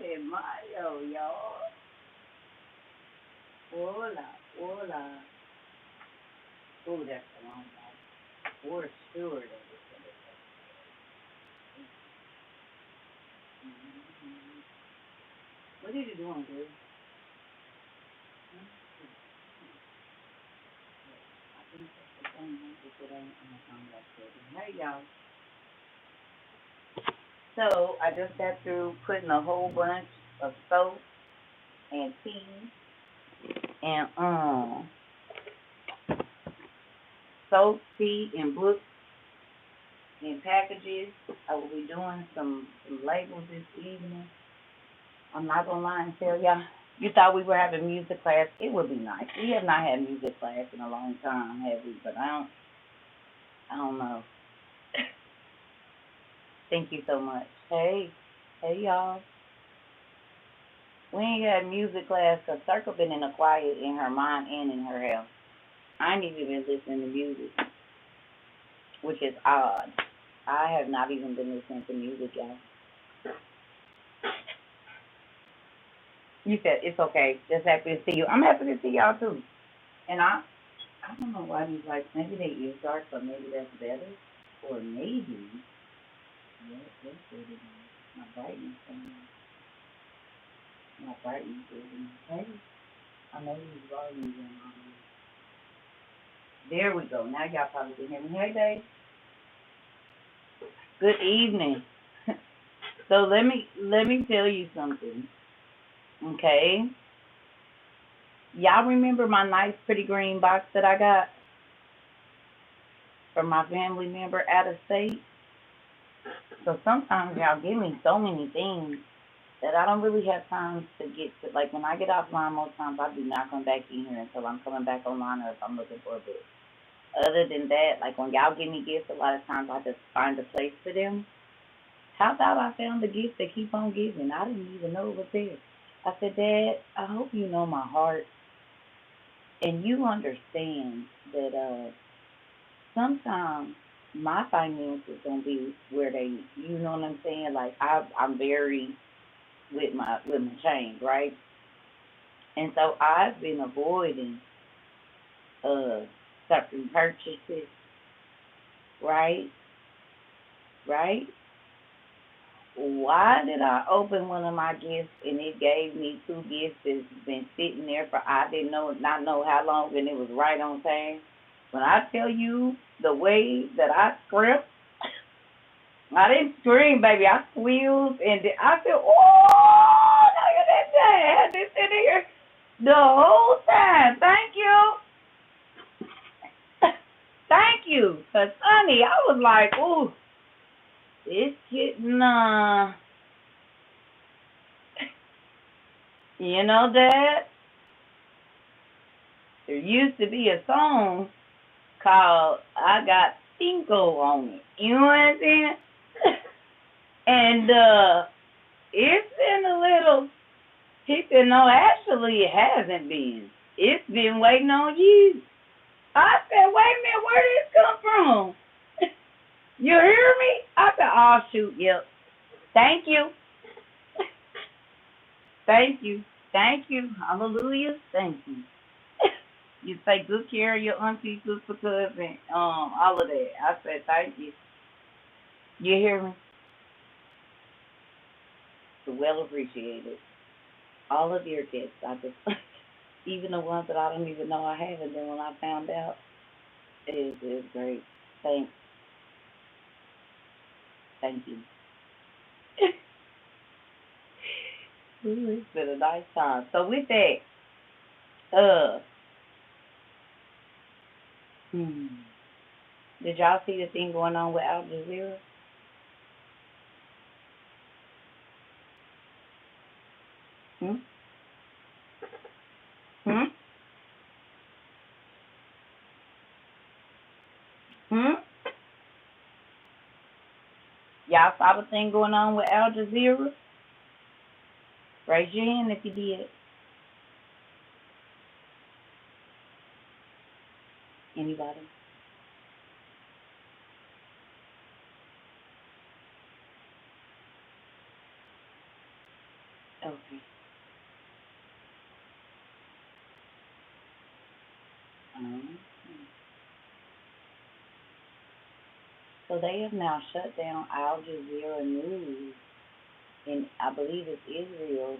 de mayo, y'all. Hola, hola. Oh, that's a long night. For sure that is gonna be. Mm-hmm. What are you doing, dude? I think that's the thing. Hey, y'all. So I just got through putting a whole bunch of soap and tea and soap, tea, and books in packages. I will be doing some labels this evening. I'm not gonna lie and tell y'all. You thought we were having music class. It would be nice. We have not had music class in a long time, have we? But I don't know. Thank you so much. Hey y'all. We ain't had music class because CERCA been in a quiet in her mind and in her health. I ain't even been listening to music, which is odd. I have not even been listening to music, y'all. You said it's okay. Just happy to see you. I'm happy to see y'all too. And I don't know why these lights. Maybe they is dark, but maybe that's better. Or maybe that's good enough. My brightness. My brightness is maybe. I know these volumes in. There we go. Now y'all probably can hear me. Hey, babe. Good evening. So let me tell you something. Okay. Y'all remember my nice pretty green box that I got from my family member out of state? So sometimes y'all give me so many things that I don't really have time to get to. Like when I get offline, most times I do not come back in here until I'm coming back online or if I'm looking for a book. Other than that, like when y'all give me gifts, a lot of times I just find a place for them. How about I found a gift that keep on giving? I didn't even know it was there. I said, Dad, I hope you know my heart and you understand that sometimes my finances don't be where they, you know what I'm saying? Like I'm very with my change, right? And so I've been avoiding uh certain purchases, right? Right? Why did I open one of my gifts and it gave me two gifts that's been sitting there for I didn't know not know how long and it was right on time? When I tell you the way that I script, I didn't scream, baby. I squealed and I said, "Oh, look at that! I had this in here the whole time. Thank you, thank you." Cause honey, I was like, "Ooh, it's getting you know that there used to be a song called I Got Cinco on it. You know what I'm saying? And it's been a little, he said, no, actually it hasn't been. It's been waiting on you. I said, wait a minute, where did this come from? You hear me? I said, oh, shoot, yep. Thank you. Thank you. Thank you. Hallelujah. Thank you. You take good care of your auntie, sister, cousin, all of that. I said, thank you. You hear me? So well appreciated. All of your gifts. I just, even the ones that I don't even know I have, and then when I found out, it is great. Thank, thank you. Ooh, it's been a nice time. So with that, uh, hmm, did y'all see the thing going on with Al Jazeera? Hmm? Hmm? Hmm? Y'all saw the thing going on with Al Jazeera? Raise your hand if you did. Anybody? Okay. Um, so they have now shut down Al Jazeera News in, I believe it's Israel,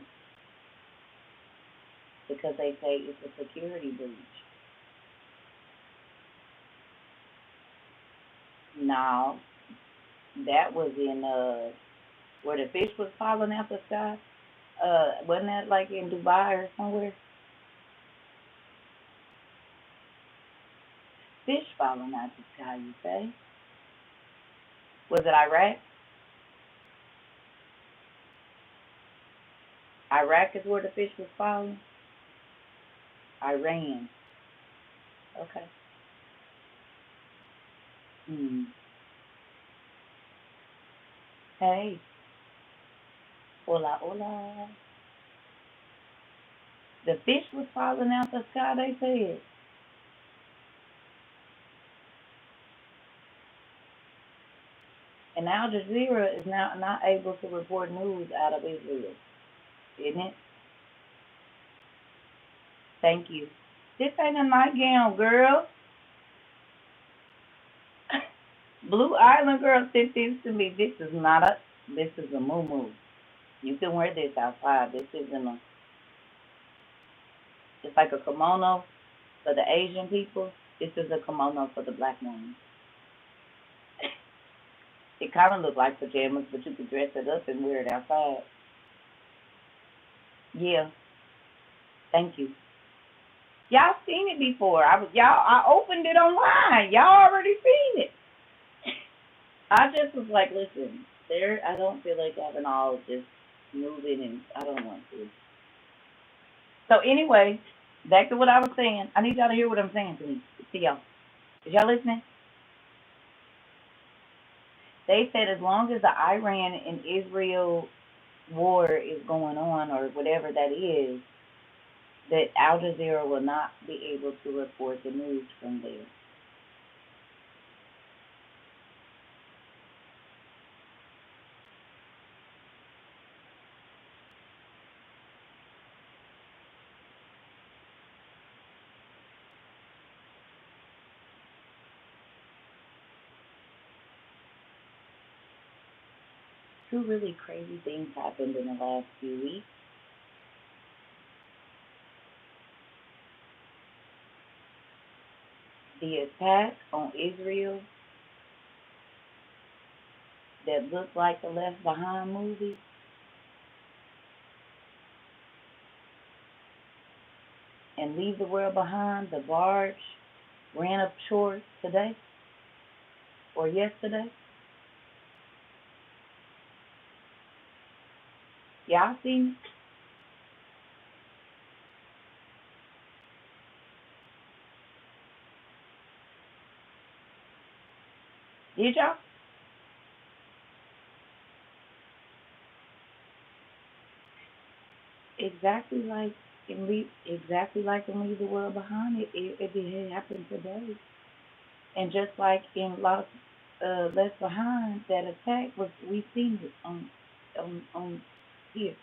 because they say it's a security breach. Now, that was in where the fish was falling out the sky. Wasn't that like in Dubai or somewhere? Fish falling out the sky, you say? Was it Iraq? Iraq is where the fish was falling? Iran. Okay. Hmm. Hey. Hola, hola. The fish was falling out the sky, they said. And Al Jazeera is now not able to report news out of Israel, isn't it? Thank you. This ain't a nightgown, girl. Blue Island girl sent this to me. This is a moo. You can wear this outside. This isn't a, it's like a kimono for the Asian people. This is a kimono for the black woman. It kind of looks like pajamas, but you can dress it up and wear it outside. Yeah, thank you. Y'all seen it before. I opened it online. Y'all already seen it. I just was like, listen, there. I don't feel like having all just moving, and I don't want to. So anyway, back to what I was saying. I need y'all to hear what I'm saying to me. To y'all. Is y'all listening? They said as long as the Iran and Israel war is going on, or whatever that is, that Al Jazeera will not be able to report the news from there. Two really crazy things happened in the last few weeks. The attack on Israel that looked like the Left Behind movie, and Leave the World Behind, the barge ran up shore today or yesterday. Y'all seen it? Did y'all? Exactly like in Leave the World Behind. It did happen today, and just like in Lost Left Behind, that attack was we seen it on here.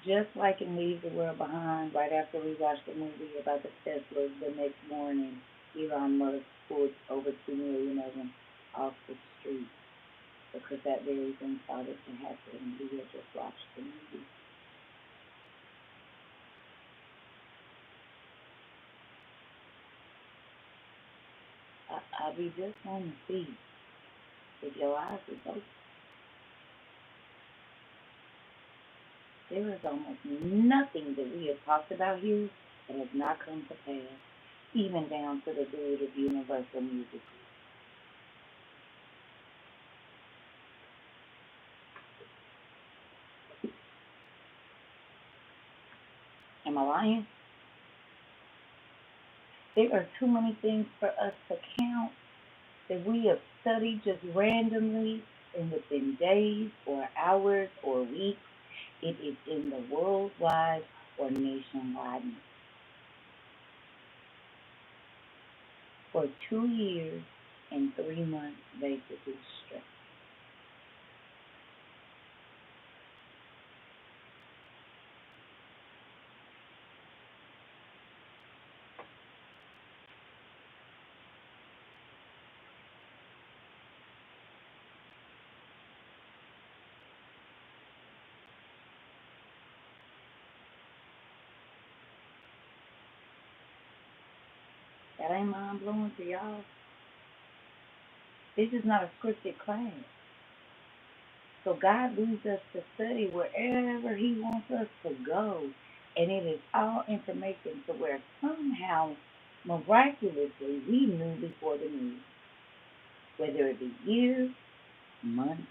Just like in Leave the World Behind, right after we watched the movie about the Teslas, the next morning Elon Musk pulled over 2 million of them off the street because that very thing started to happen. We had just watched the movie. I be just want to see if your eyes is open. There is almost nothing that we have talked about here that has not come to pass, even down to the good of universal music. Am I lying? There are too many things for us to count that we have studied just randomly and within days or hours or weeks. It is in the worldwide or nationwide. for 2 years and 3 months, basically straight. That ain't mind blowing to y'all. This is not a scripted class. So God leads us to study wherever He wants us to go. And it is all information to where somehow, miraculously, we knew before the news. Whether it be years, months,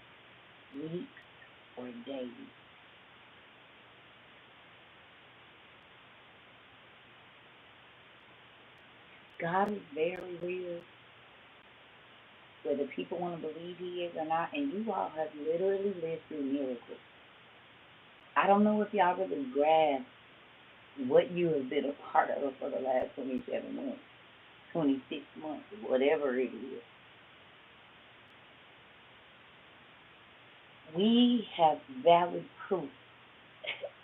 weeks, or days. God is very real, whether people want to believe He is or not. And you all have literally lived through miracles. I don't know if y'all really grasp what you have been a part of for the last 27 months, 26 months, whatever it is. We have valid proof,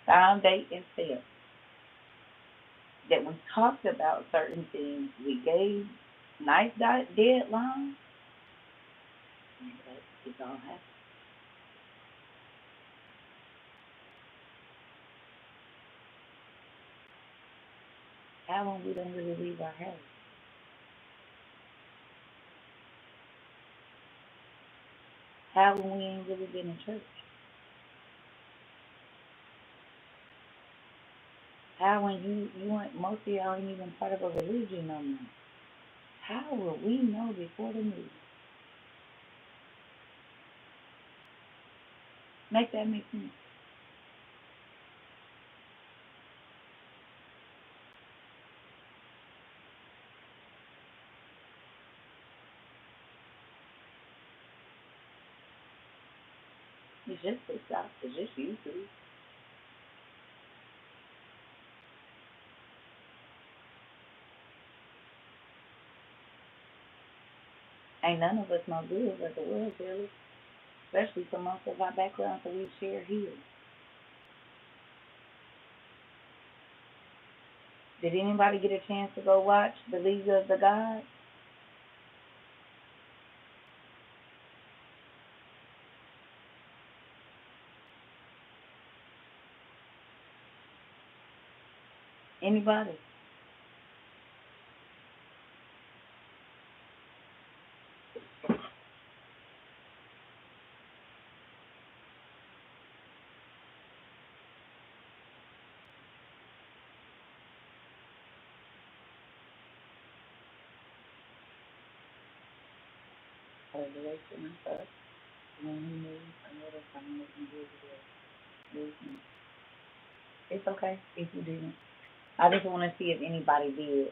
time, date, and step, that we talked about certain things. We gave nice deadlines, but it's all happened. How long we don't really leave our house? How long we ain't really been in church? How when you ain't, most of y'all ain't even part of a religion no more? How will we know before the news? Make that make sense? It's just TikTok. It's just YouTube. Ain't none of us no good but the world really, especially for most of our backgrounds that we share here. Did anybody get a chance to go watch The League of the Gods? Anybody? Revelation of us. When he knew, I know that's how I'm making good today. It's okay if you didn't. I just want to see if anybody did.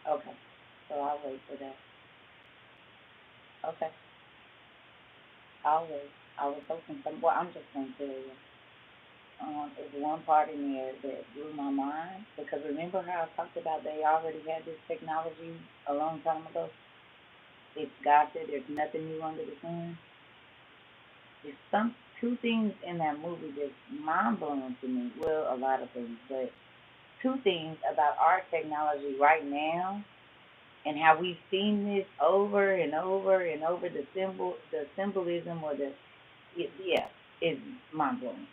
Okay, so I'll wait for that. Okay, I'll wait. I was hoping some. Well, I'm just gonna tell you. There's one part in there that blew my mind because remember how I talked about they already had this technology a long time ago. It's God said there's nothing new under the sun. There's some two things in that movie that's mind blowing to me. Well, a lot of things, but two things about our technology right now and how we've seen this over and over and over. The symbolism, or yeah, is mind blowing.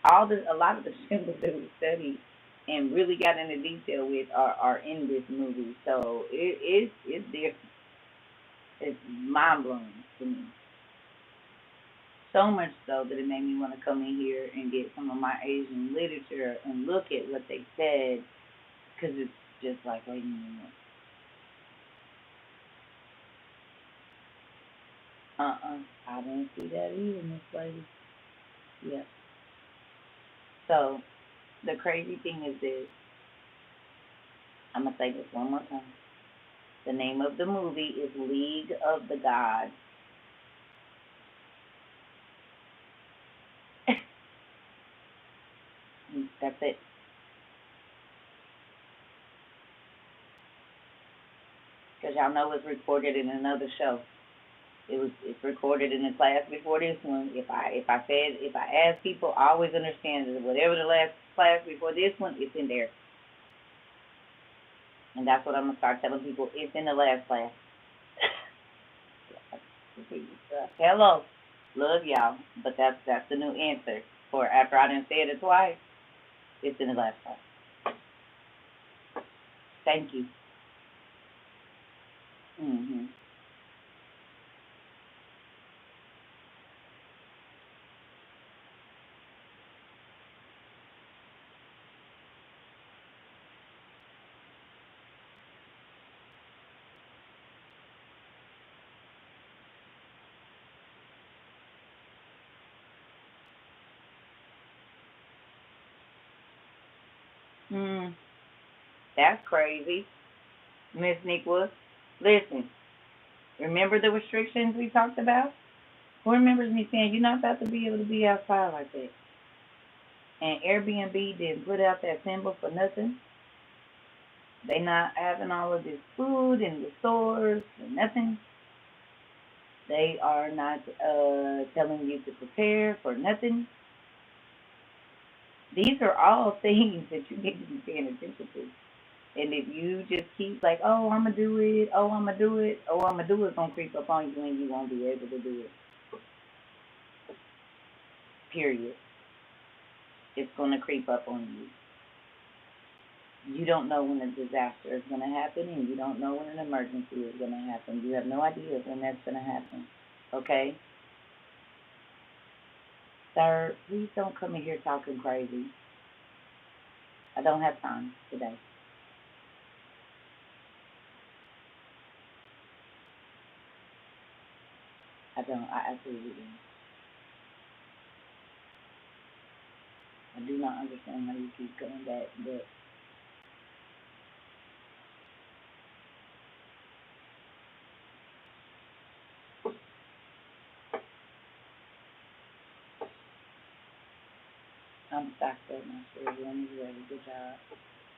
A lot of the symbols that we studied and really got into detail with are in this movie. So it's there. It's mind blowing to me. So much so that it made me want to come in here and get some of my Asian literature and look at what they said, because it's just like, wait a minute. I didn't see that either, Miss Lady. Yeah. So the crazy thing is this. I'm gonna say this one more time. The name of the movie is League of the Gods. That's it. Because y'all know it's recorded in another show. It's recorded in the class before this one. If I ask people, I always understand that whatever the last class before this one, it's in there. And that's what I'm gonna start telling people. It's in the last class. Hello, love y'all, but that's the new answer for after I done said it twice. It's in the last class. Thank you. Mhm. Mm. That's crazy, Miss Nickwood. Listen, remember the restrictions we talked about? Who remembers me saying you're not about to be able to be outside like that? And Airbnb didn't put out that symbol for nothing. They not having all of this food in the stores and nothing. They are not telling you to prepare for nothing. These are all things that you need to be paying attention to. And if you just keep like, oh, I'm gonna do it, oh, I'm gonna do it, oh, I'm gonna do it, gonna creep up on you and you won't be able to do it. Period. It's gonna creep up on you. You don't know when a disaster is gonna happen, and you don't know when an emergency is gonna happen. You have no idea when that's gonna happen. Okay, sir, please don't come in here talking crazy. I don't have time today. I don't. I absolutely don't. I do not understand how you keep coming back, but I'm stocked up. My children is ready. Good job.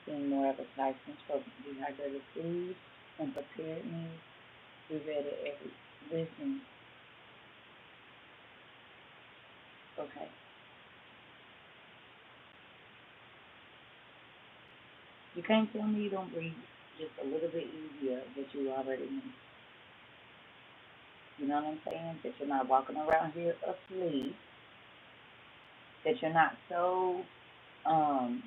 Seeing more advertisements for dehydrated food and prepared meals. We read it every. Listen, okay. You can't tell me you don't breathe just a little bit easier that you already know. You know what I'm saying? That you're not walking around here asleep. That you're not so um,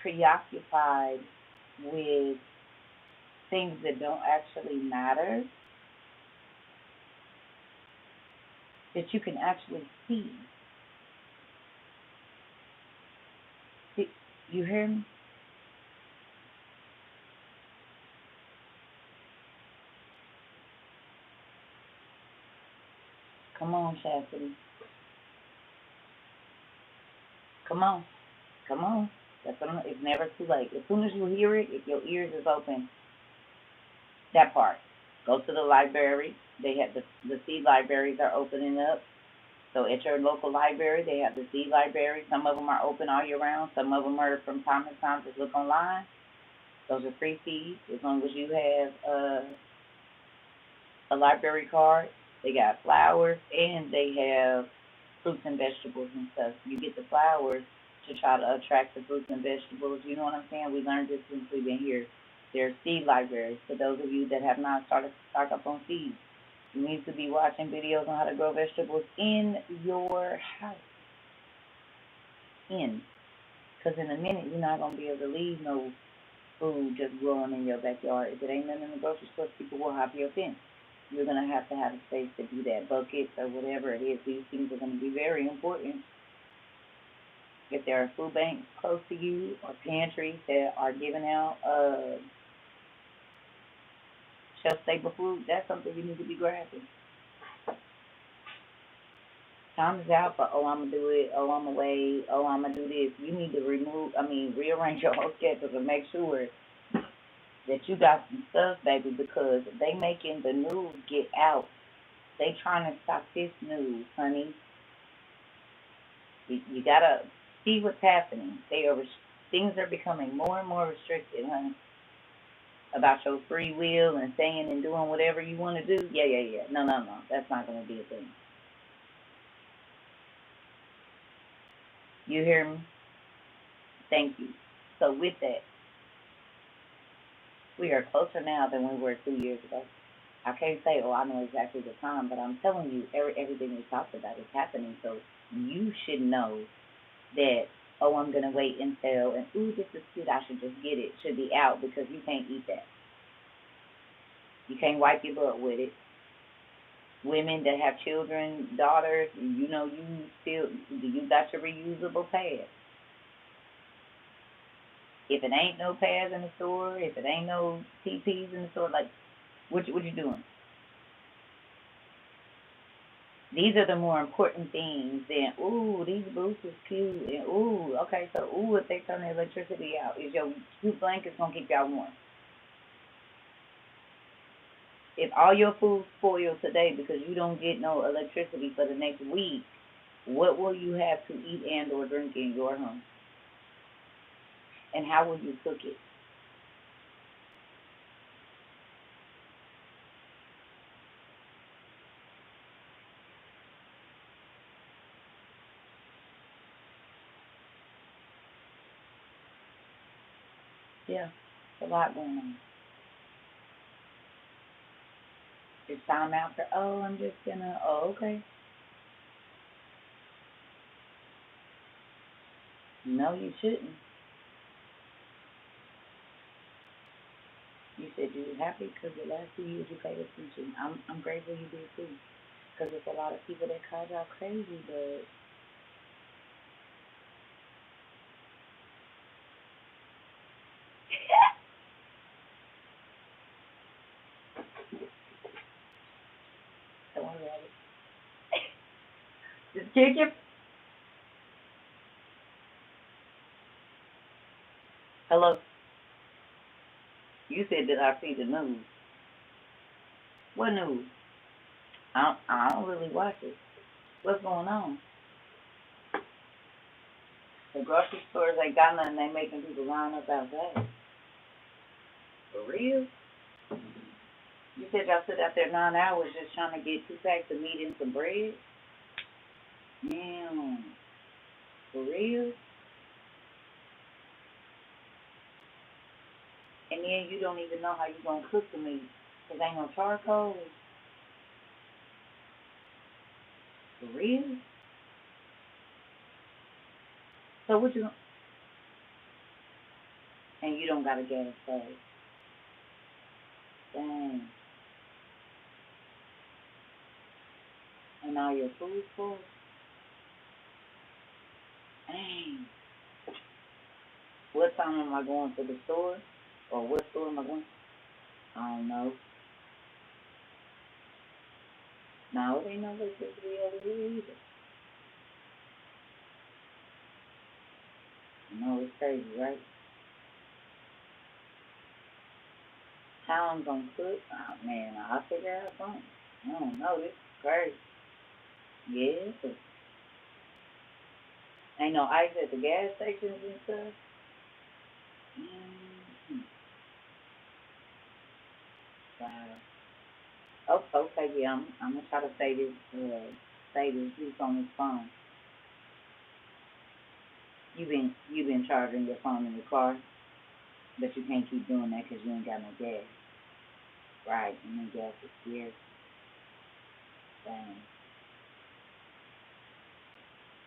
preoccupied with things that don't actually matter. That you can actually see. See- You hear me? Come on, Chastity. Come on. Come on. That's what I'm, it's never too late. As soon as you hear it, if your ears is open, that part. Go to the library. They have the seed libraries are opening up. So at your local library, they have the seed library. Some of them are open all year round. Some of them are from time to time. Just look online. Those are free seeds as long as you have a library card. They got flowers and they have fruits and vegetables and stuff. You get the flowers to try to attract the fruits and vegetables. You know what I'm saying? We learned this since we've been here. There's seed libraries for those of you that have not started to stock up on seeds. You need to be watching videos on how to grow vegetables in your house. In. Because in a minute, you're not going to be able to leave no food just growing in your backyard. If it ain't nothing in the grocery store, people will hop your fence. You're going to have a space to do that, buckets or whatever it is. These things are going to be very important. If there are food banks close to you or pantries that are giving out shelf stable food, that's something you need to be grabbing. Time is out for, oh, I'm going to do it, oh, I'm going to wait, oh, I'm going to do this. You need to rearrange your whole schedule to make sure that you got some stuff, baby, because they making the news get out. They trying to stop this news, honey. You got to see what's happening. Things are becoming more and more restricted, honey, about your free will and saying and doing whatever you want to do. Yeah. No. That's not going to be a thing. You hear me? Thank you. So with that, we are closer now than we were 2 years ago. I can't say, oh, I know exactly the time, but I'm telling you, everything we talked about is happening. So you should know that, oh, I'm going to wait until, and ooh, this is cute, I should just get it, should be out because you can't eat that. You can't wipe your butt with it. Women that have children, daughters, you got your reusable pads. If it ain't no pads in the store, if it ain't no TPs in the store, like, what you doing? These are the more important things than, ooh, these boots is cute, and ooh, okay, so ooh, if they turn the electricity out, is your two blankets gonna keep y'all warm? If all your food's spoiled today because you don't get no electricity for the next week, what will you have to eat and or drink in your home? And how will you cook it? Yeah, it's a lot going on. It's time out for, oh, I'm just gonna, oh, okay. No, you shouldn't. You said you were happy because the last 2 years you paid attention. I'm grateful you did too. Because there's a lot of people that call y'all crazy, but don't worry about it. Just kick it. Hello. You said that I see the news. What news? I don't really watch it. What's going on? The grocery stores ain't got nothing. They making people line up outside. For real? You said y'all sit out there 9 hours just trying to get 2 packs of meat and some bread? Damn. For real? And then you don't even know how you gonna cook the meat. Cause ain't no charcoal. For real? So what you, and you don't got a gas stove. Dang. And all your food for? Dang. What time am I going to the store? Or what store am I going? I don't know. No, it ain't no electricity over here either. No, it's crazy, right? How I'm gonna cook? Oh man, I'll figure out something. I don't know, this is crazy. Yeah. Ain't no ice at the gas stations and stuff. Mm-hmm. Wow. Oh, okay, yeah, I'm gonna try to say this juice on this phone. You been charging your phone in your car, but you can't keep doing that because you ain't got no gas. Right, and then gas is scarce. Dang.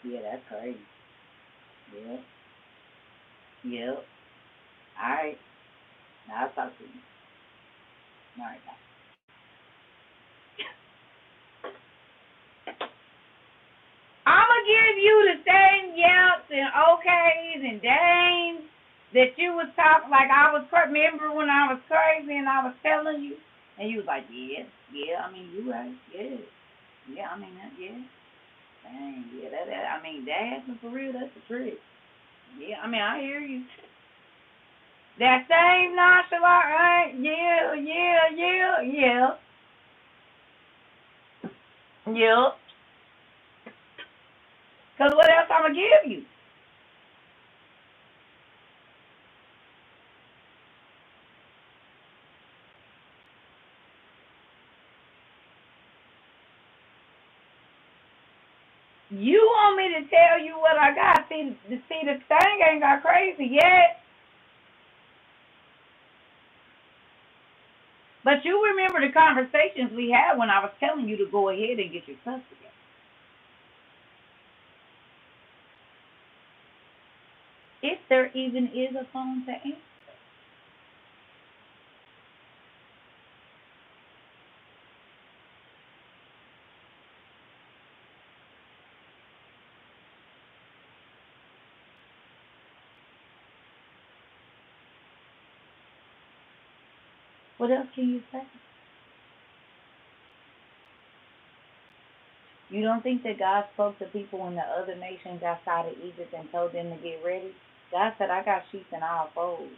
Yeah, that's crazy. Yep. Yep. All right. Now I'll talk to you. All right, bye. I'ma give you the same yeps and okays and dames that you was talking like I was. Remember when I was crazy and I was telling you, and you was like, yeah, I mean you right, yeah, I mean that, yeah. Dang, yeah, I mean, that happened for real. That's a trip. Yeah, I mean, I hear you. That same nonchalant, right? Yeah, yeah, yeah, yeah, yeah. Cause what else I'ma give you? You want me to tell you what I got? See, the thing ain't got crazy yet. But you remember the conversations we had when I was telling you to go ahead and get your stuff together. If there even is a phone to answer. What else can you say? You don't think that God spoke to people in the other nations outside of Egypt and told them to get ready? God said, I got sheep in all folds.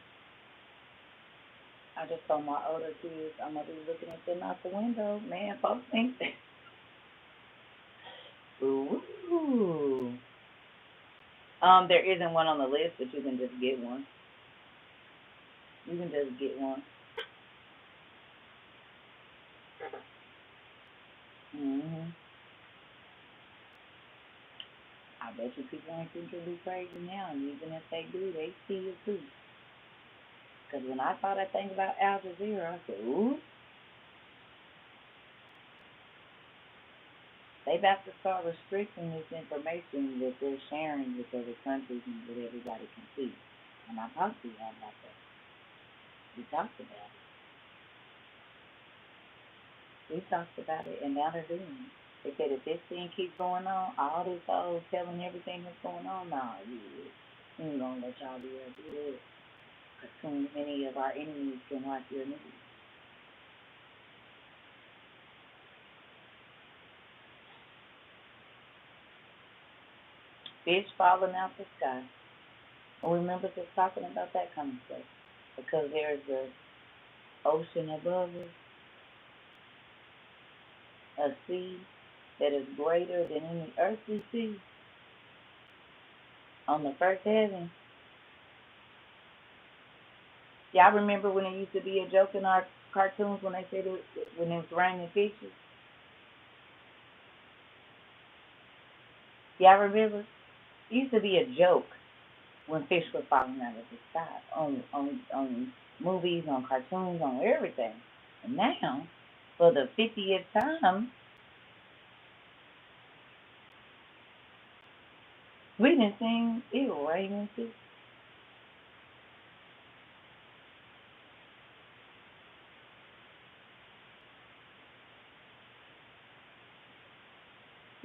I just told my older kids I'm gonna be looking at them out the window. Man, folks think ooh. There isn't one on the list, but you can just get one. You can just get one. Mhm. I bet you people ain't thinking we crazy now, and even if they do, they see it too. Because when I saw that thing about Al Jazeera, I said, ooh, they about to start restricting this information that they're sharing with other countries and that everybody can see. And I talked to y'all about that. We talked about it. We talked about it, and now they're doing it. They said if this thing keeps going on, all this old telling everything that's going on, nah, we ain't gonna let y'all be able to do that. Because too many of our enemies can watch your news. Fish falling out the sky. And remember just talking about that kind of stuff. Because there's a ocean above us, a sea that is greater than any earthly sea on the first heaven. Y'all remember when it used to be a joke in our cartoons when they said when it was raining fishes? Y'all remember? It used to be a joke when fish were falling out of the sky on movies, on cartoons, on everything. And now, for the 50th time, we done seen it raining fish.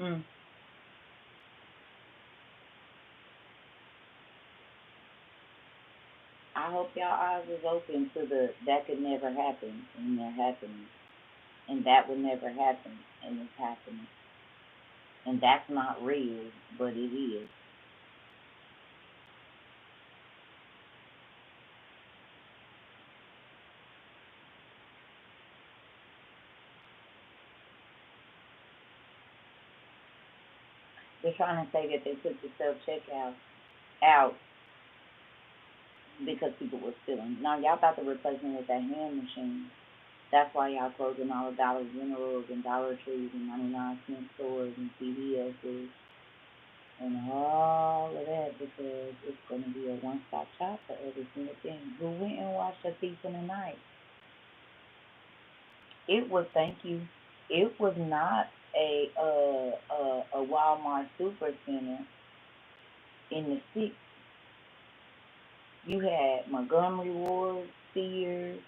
Mm. I hope y'all eyes is open to the that could never happen and they're happening. And that would never happen and it's happening. And that's not real, but it is. They're trying to say that they took the self checkout out because people were stealing. Now y'all about to replace me with that hand machine. That's why y'all closing all the Dollar Generals and Dollar Trees and 99-cent stores and CVS's and all of that because it's going to be a one-stop shop for every single thing. Who went and watched A Thief in the Night? It was, thank you. It was not a Walmart supercenter in the sticks. You had Montgomery Ward, Sears,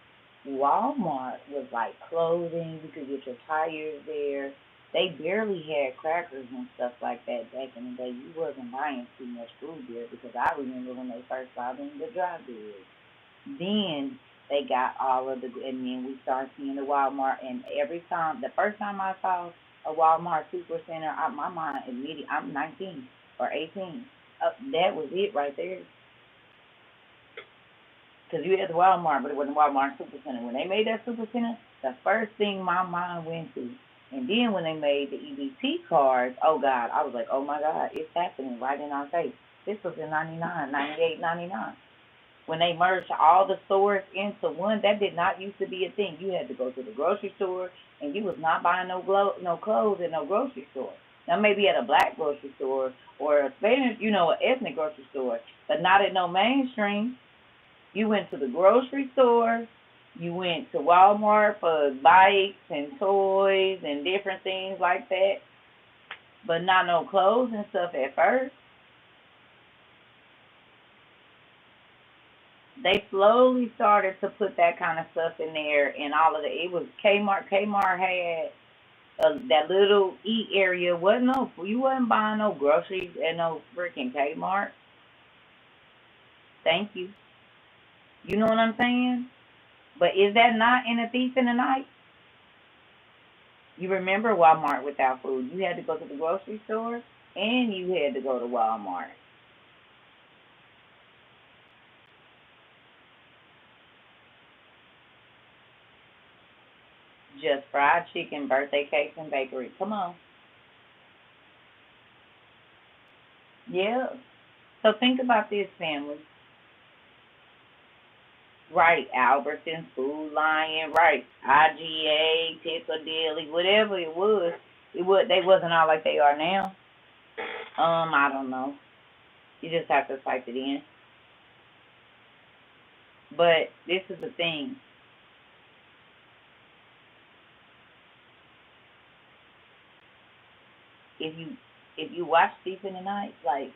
Walmart was like clothing. You could get your tires there. They barely had crackers and stuff like that back in the day. You wasn't buying too much food there because I remember when they first bought in the dry goods. Then they got all of the, and then we started seeing the Walmart. And every time, the first time I saw a Walmart Supercenter. My mind immediately, I'm 19 or 18. That was it right there. Because you had the Walmart, but it wasn't Walmart Supercenter. When they made that Supercenter, the first thing my mind went to, and then when they made the EBT cards, oh God, I was like, oh my God, it's happening right in our face. This was in 99, 98, 99. When they merged all the stores into one, that did not used to be a thing. You had to go to the grocery store, and you was not buying no clothes at no grocery store. Now maybe at a black grocery store or a Spanish, an ethnic grocery store, but not at no mainstream. You went to the grocery store, you went to Walmart for bikes and toys and different things like that, but not no clothes and stuff at first. They slowly started to put that kind of stuff in there, and all of the it was Kmart. Kmart had that little eat area. You wasn't buying no groceries at no freaking Kmart. Thank you. You know what I'm saying? But is that not in A Thief in the Night? You remember Walmart without food? You had to go to the grocery store, and you had to go to Walmart. Just fried chicken, birthday cakes, and bakery. Come on. Yeah. So think about this, family. Right, Albertsons, Food Lion, right, IGA, Piccadilly, whatever it was. They wasn't all like they are now. I don't know. You just have to type it in. But this is the thing. If you watch Thief in the Night, like,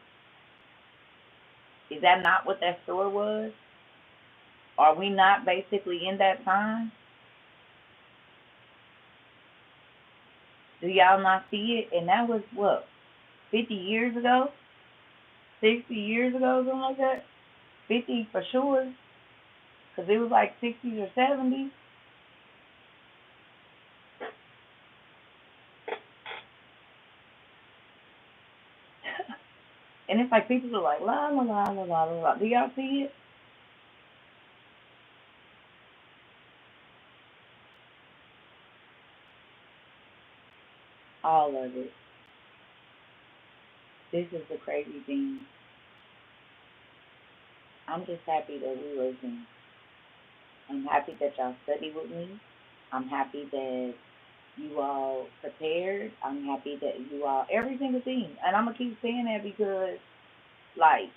is that not what that store was? Are we not basically in that time? Do y'all not see it? And that was what, 50 years ago? 60 years ago, something like that? 50 for sure, because it was like 60s or 70s. And it's like people are like, la, la, la, la, la, la, la. Do y'all see it? All of it. This is the crazy thing. I'm just happy that we listen. I'm happy that y'all study with me. I'm happy that you all prepared. I'm happy that you all, every single thing. And I'm going to keep saying that because, like,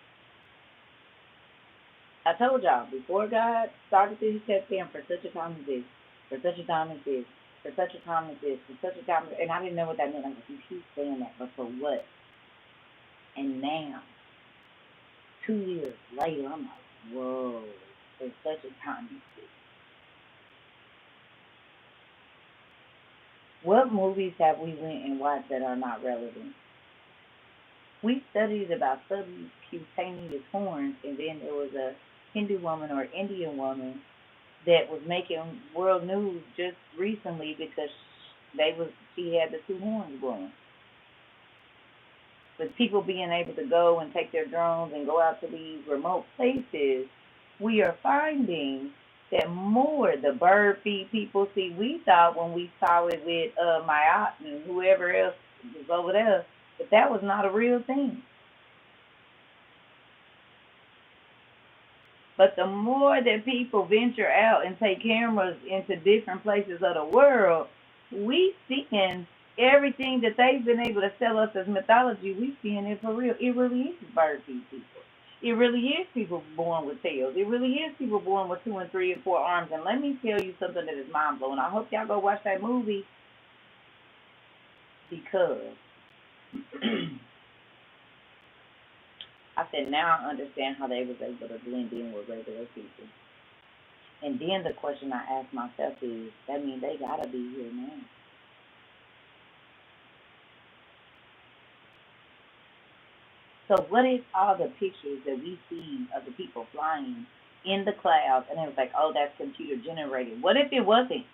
I told y'all, before God started this, He kept saying, for such a time as this, for such a time as this, for such a time as this, for such a time as, and I didn't know what that meant. I'm like, you keep saying that, but for what? And now, 2 years later, I'm like, whoa, for such a time as this. What movies have we went and watched that are not relevant? We studied about subcutaneous horns, and then there was a Hindu woman or Indian woman that was making world news just recently because she had the two horns growing. With people being able to go and take their drones and go out to these remote places, we are finding that more the bird feed people. See, we thought when we saw it with Mayat and whoever else was over there, that was not a real thing. But the more that people venture out and take cameras into different places of the world, we seeing everything that they've been able to sell us as mythology. We seeing it for real. It really is bird feed people. It really is people born with tails. It really is people born with 2 and 3 and 4 arms. And let me tell you something that is mind blowing. I hope y'all go watch that movie because I said now I understand how they was able to blend in with regular people. And then the question I ask myself is, that means they gotta be here now. So what if all the pictures that we see of the people flying in the clouds and it was like, oh, that's computer generated? What if it wasn't?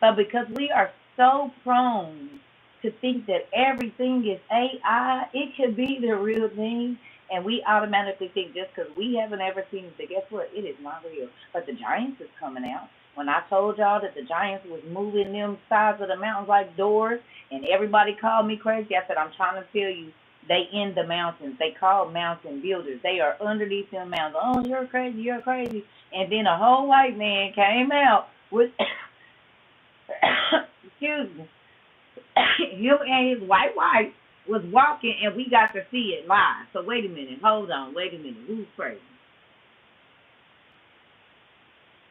But because we are so prone to think that everything is AI, it could be the real thing, and we automatically think just because we haven't ever seen it, that guess what? It is not real. But the Giants is coming out. When I told y'all that the Giants was moving them sides of the mountains like doors, and everybody called me crazy, I said, I'm trying to tell you, they in the mountains. They call mountain builders. They are underneath them mountains. Oh, you're crazy, you're crazy. And then a whole white man came out with excuse me, him and his white wife was walking, and we got to see it live. So wait a minute, hold on, wait a minute, who's crazy?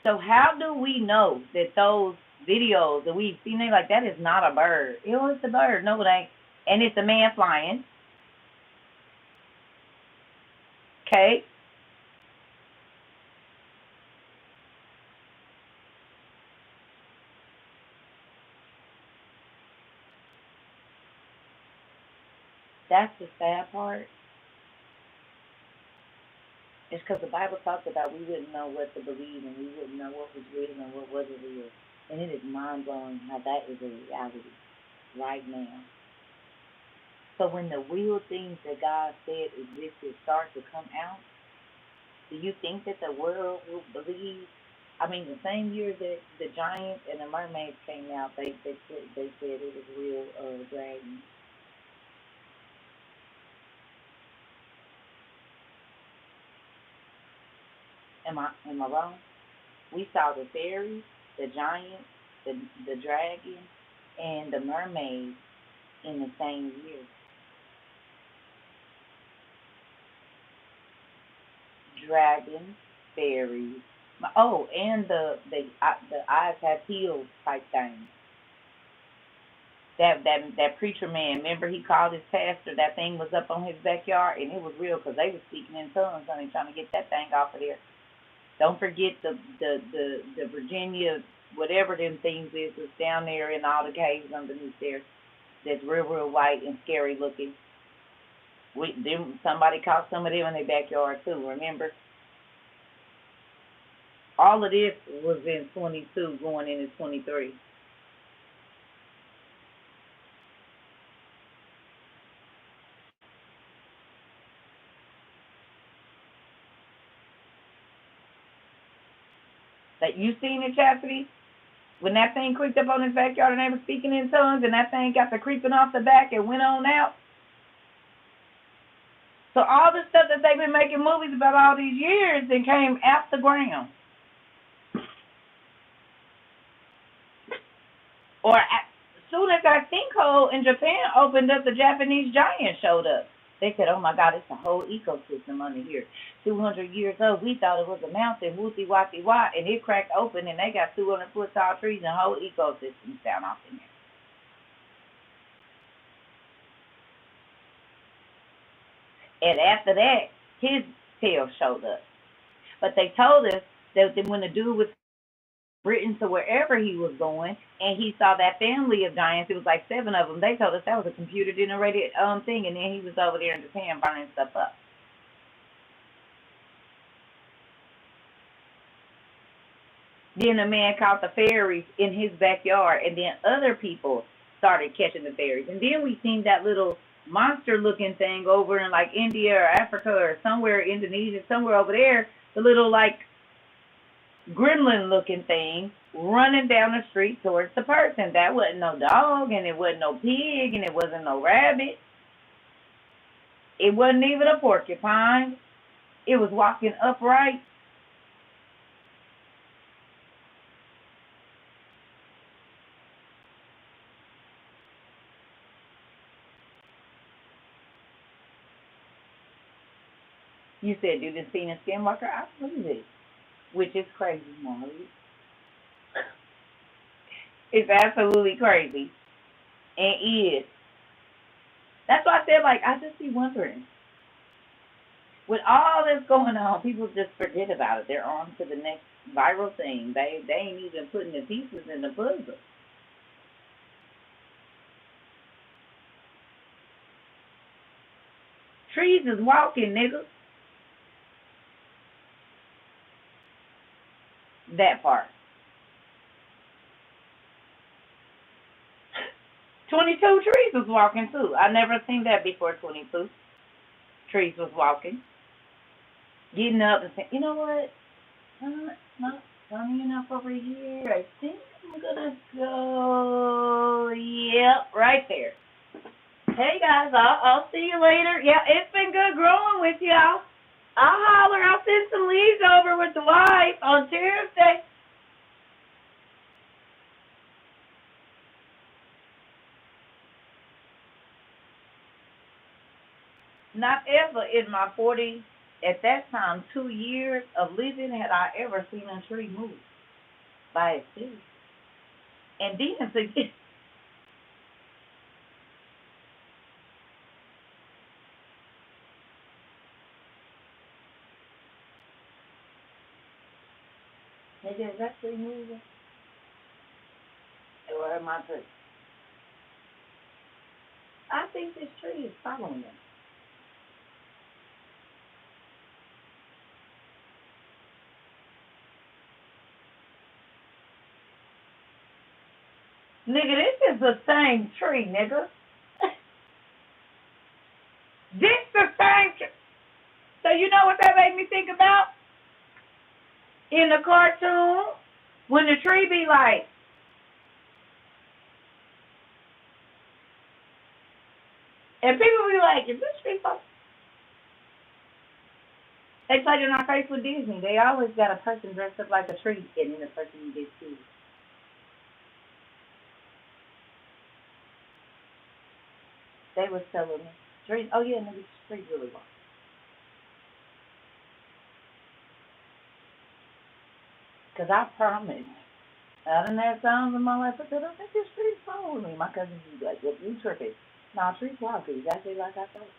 So how do we know that those videos that we've seen, they like, that is not a bird? It was a bird. No, it ain't. And it's a man flying. Okay. That's the sad part. It's because the Bible talks about we wouldn't know what to believe and we wouldn't know what was real and what wasn't real. And it is mind blowing how that is a reality right now. So when the real things that God said existed start to come out, do you think that the world will believe? I mean, the same year that the giants and the mermaids came out, they said it was real dragon. Am I wrong? We saw the fairies, the giants, the the dragon, and the mermaid in the same year. Dragons, fairies. Oh, and the eyes have heels type thing. That preacher man, remember he called his pastor. That thing was up on his backyard, and it was real because they was speaking in tongues. Honey, trying to get that thing off of there. Don't forget the Virginia whatever them things is that's down there in all the caves underneath there. That's real white and scary looking. We them somebody caught some of them in their backyard too. Remember, all of this was in 22 going into 23. That you seen it, Chastity? When that thing creeped up on his backyard and they were speaking in tongues and that thing got the creeping off the back and went on out. So all the stuff that they've been making movies about all these years then came out the ground. Or as soon as that sinkhole in Japan opened up, the Japanese giant showed up. They said, "Oh my God, it's a whole ecosystem under here. 200 years old. We thought it was a mountain, wooty watty wat, and it cracked open, and they got 200-foot tall trees and whole ecosystems down off in there." And after that, his tail showed up. But they told us that when the dude was Britain to wherever he was going, and he saw that family of giants. It was like 7 of them. They told us that was a computer generated thing, and then he was over there in Japan burning stuff up. Then a man caught the fairies in his backyard, and then other people started catching the fairies. And then we seen that little monster looking thing over in like India or Africa or somewhere, Indonesia, somewhere over there. The little like gremlin looking thing running down the street towards the person. That wasn't no dog, and it wasn't no pig, and it wasn't no rabbit. It wasn't even a porcupine. It was walking upright. You said you didn't see a skinwalker? I believe it, which is crazy, Molly. It's absolutely crazy, and is. That's why I said, like, I just be wondering. With all this going on, people just forget about it. They're on to the next viral thing. They ain't even putting the pieces in the puzzle. Trees is walking, nigga. That part. 22 trees was walking too. I never seen that before. 22 trees was walking, getting up and saying, you know what? Not sunny enough over here. I think I'm gonna go. Yep, right there. Hey guys, I'll see you later. Yeah, it's been good growing with y'all. I'll holler. I'll send some leaves over with the wife on Tuesday. Not ever in my 40, at that time, 2 years of living had I ever seen a tree move by itself. And then to get, nigga, is that tree moving? Or am I just, I think this tree is following them. Nigga, this is the same tree, nigga. This the same tree. So you know what that made me think about? In the cartoon, when the tree be like, and people be like, is this tree supposed? They played in our face with Disney. They always got a person dressed up like a tree, and then the person gets sued. They was telling me, trees, oh yeah, nigga, trees really long. Because I promise, I done had times in my life, I said, I think this tree's following me. My cousins would be like, well, you tripping. Nah, trees walk exactly like I thought.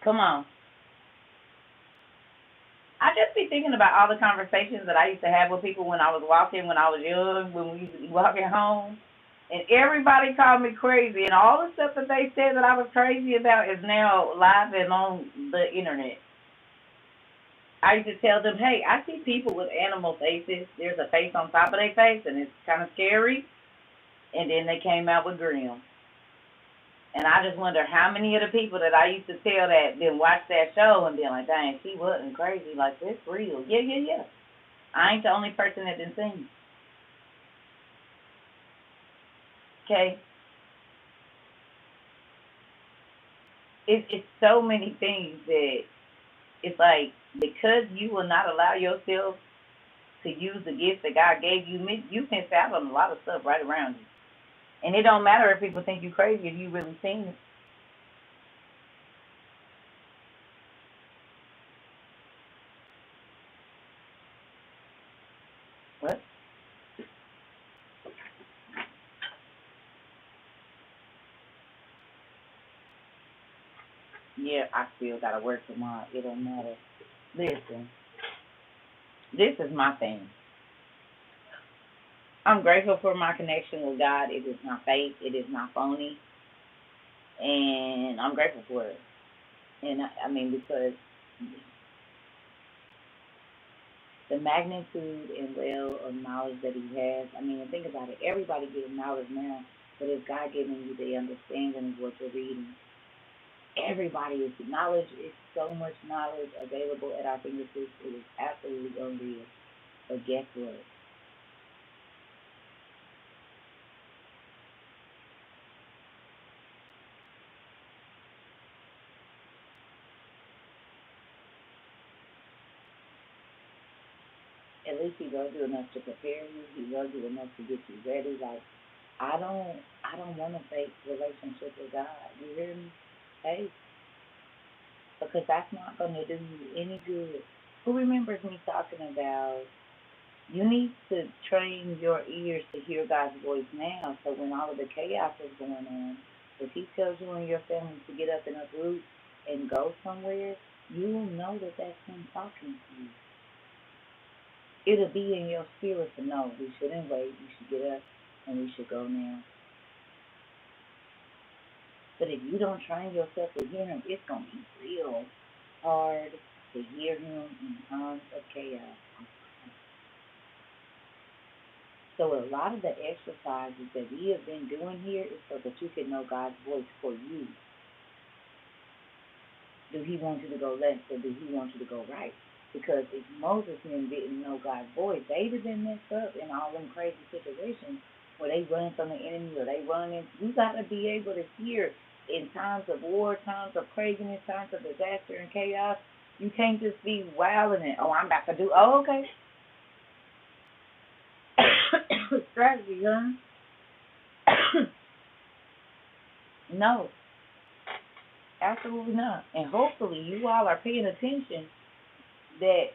Come on. I just be thinking about all the conversations that I used to have with people when I was walking, when I was young, when we used to be walking home. And everybody called me crazy. And all the stuff that they said that I was crazy about is now live and on the internet. I used to tell them, hey, I see people with animal faces. There's a face on top of their face, and it's kind of scary. And then they came out with grim. And I just wonder how many of the people that I used to tell that then watch that show and be like, dang, she wasn't crazy. Like, this real. Yeah, yeah, yeah. I ain't the only person that didn't seen it. Okay? It's so many things that it's like, because you will not allow yourself to use the gifts that God gave you, you miss out on a lot of stuff right around you. And it don't matter if people think you crazy if you really seen it. What? Yeah, I still gotta work tomorrow. It don't matter. Listen, this is my thing. I'm grateful for my connection with God. It is not fake. It is not phony. And I'm grateful for it. And I mean, because the magnitude and well of knowledge that he has, I mean, think about it. Everybody getting knowledge now, but is God giving you the understanding of what you're reading? Everybody is knowledge is so much knowledge available at our fingertips. It is absolutely unreal. But guess what? At least he will do enough to prepare you. He will do enough to get you ready. Like I don't want a fake relationship with God. You hear me? Hey, because that's not going to do you any good. Who remembers me talking about you need to train your ears to hear God's voice now, so when all of the chaos is going on, if He tells you and your family to get up and uproot and go somewhere, you will know that that's Him talking to you. It'll be in your spirit to know we shouldn't wait, we should get up and we should go now. But if you don't train yourself to hear Him, it's going to be real hard to hear Him in times of chaos. So a lot of the exercises that we have been doing here is so that you can know God's voice for you. Do he want you to go left or do he want you to go right? Because if Moses didn't know God's voice, they'd have been messed up in all them crazy situations where they run from the enemy or they run in. You got to be able to hear in times of war, times of craziness, times of disaster and chaos. You can't just be wilding it. Oh, I'm about to do. Oh, okay. Strategy, huh? No, absolutely not. And hopefully you all are paying attention that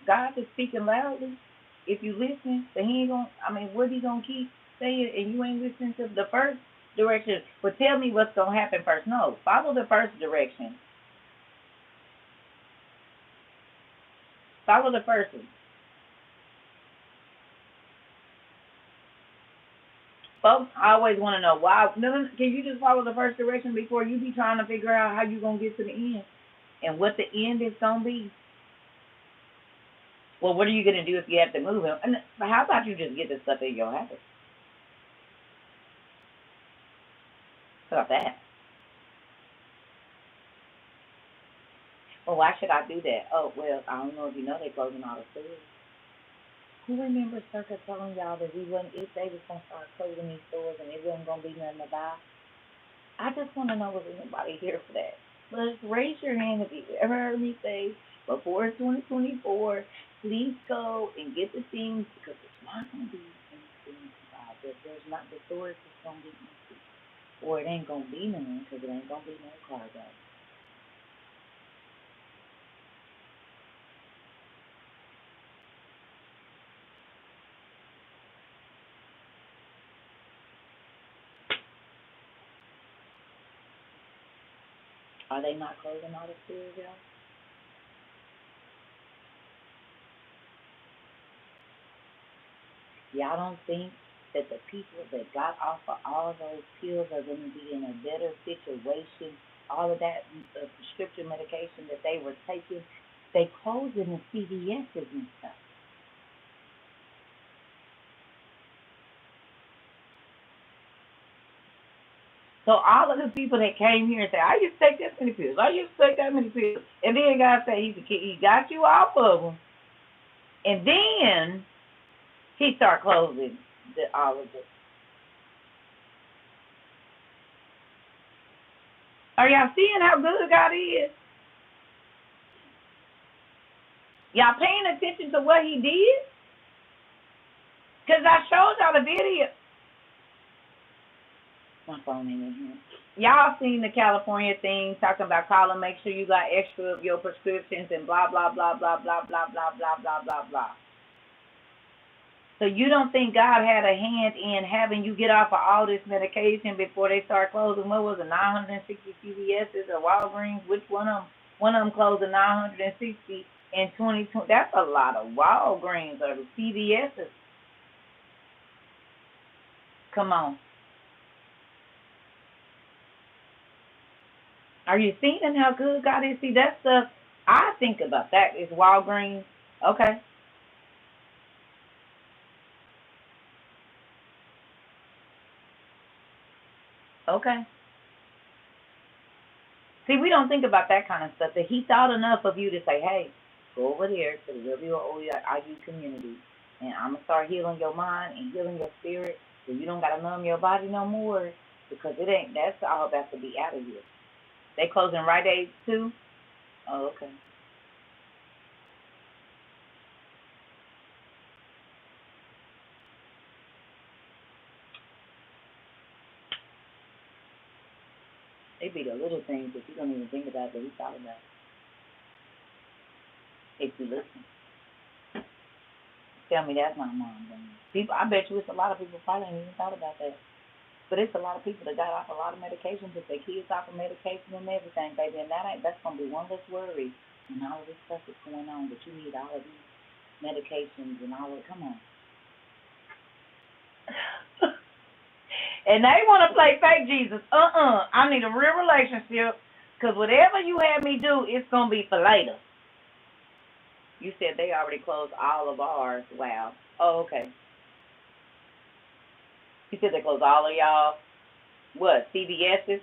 God is speaking loudly. If you listen, then he ain't gonna. I mean, what he gonna keep saying, and you ain't listening to the first direction? But tell me what's gonna happen first. No, follow the first direction. Follow the first one. Folks always want to know why. No, can you just follow the first direction before you be trying to figure out how you gonna get to the end and what the end is gonna be? Well, what are you gonna do if you have to move him? And how about you just get this stuff in your habit? How about that? Well, why should I do that? Oh, well, I don't know if you know they're closing all the stores. Who remembers CERCA telling y'all that we wasn't, if they was going to start closing these stores and it wasn't going to be nothing to buy? I just want to know if anybody here for that. Let's raise your hand if you ever heard me say, before 2024, please go and get the things because it's not going to be anything to buy. There's not the stores that's going to be empty. Or it ain't going to be none because it ain't going to be no cargo. Are they not closing all the stores, y'all? Y'all don't think that the people that got off of all those pills are going to be in a better situation? All of that prescription medication that they were taking, they closing the CVS's and stuff. So all of the people that came here and said, I used to take this many pills, I used to take that many pills, and then God said he got you off of them, and then he start closing all of it. Are y'all seeing how good God is? Y'all paying attention to what he did? Because I showed y'all the video. My phone ain't in here. Y'all seen the California thing talking about calling, make sure you got extra of your prescriptions and blah, blah, blah, blah, blah, blah, blah, blah, blah, blah, blah. So you don't think God had a hand in having you get off of all this medication before they start closing? What was it, 960 CVS's or Walgreens? Which one of them? One of them closed at 960 in 2020. That's a lot of Walgreens or the CVS's. Come on. Are you seeing how good God is? See, that stuff, I think about that. It's Walgreens. Okay. Okay. See, we don't think about that kind of stuff. That he thought enough of you to say, hey, go over there to the WOIU community, and I'm going to start healing your mind and healing your spirit so you don't got to numb your body no more because that's all about to be out of here. They closing Rite Aid too? Oh, okay. It be the little things that you don't even think about that we thought about. If you listen. Tell me that's not mom. People, I bet you it's a lot of people probably ain't even thought about that. But it's a lot of people that got off a lot of medication, took their kids off of medication and everything, baby. And that's gonna be one less worry when all of this stuff is going on. That you need all of these medications and all of. Come on. And they want to play fake Jesus. I need a real relationship. Because whatever you have me do, it's going to be for later. You said they already closed all of ours. Wow. Oh, okay. You said they close all of y'all, what, CVS's?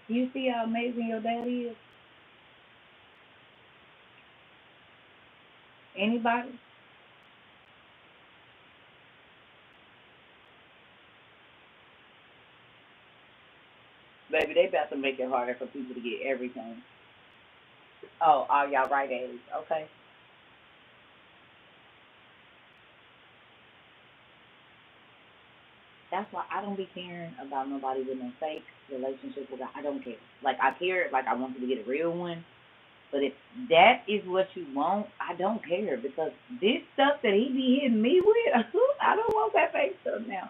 You see how amazing your dad is? Anybody? Baby, they about to make it harder for people to get everything. Oh, all y'all right age. Okay. That's why I don't be caring about nobody with no fake relationship with God. I don't care. Like I care, like I want you to get a real one. But if that is what you want, I don't care because this stuff that he be hitting me with, I don't want that fake stuff now.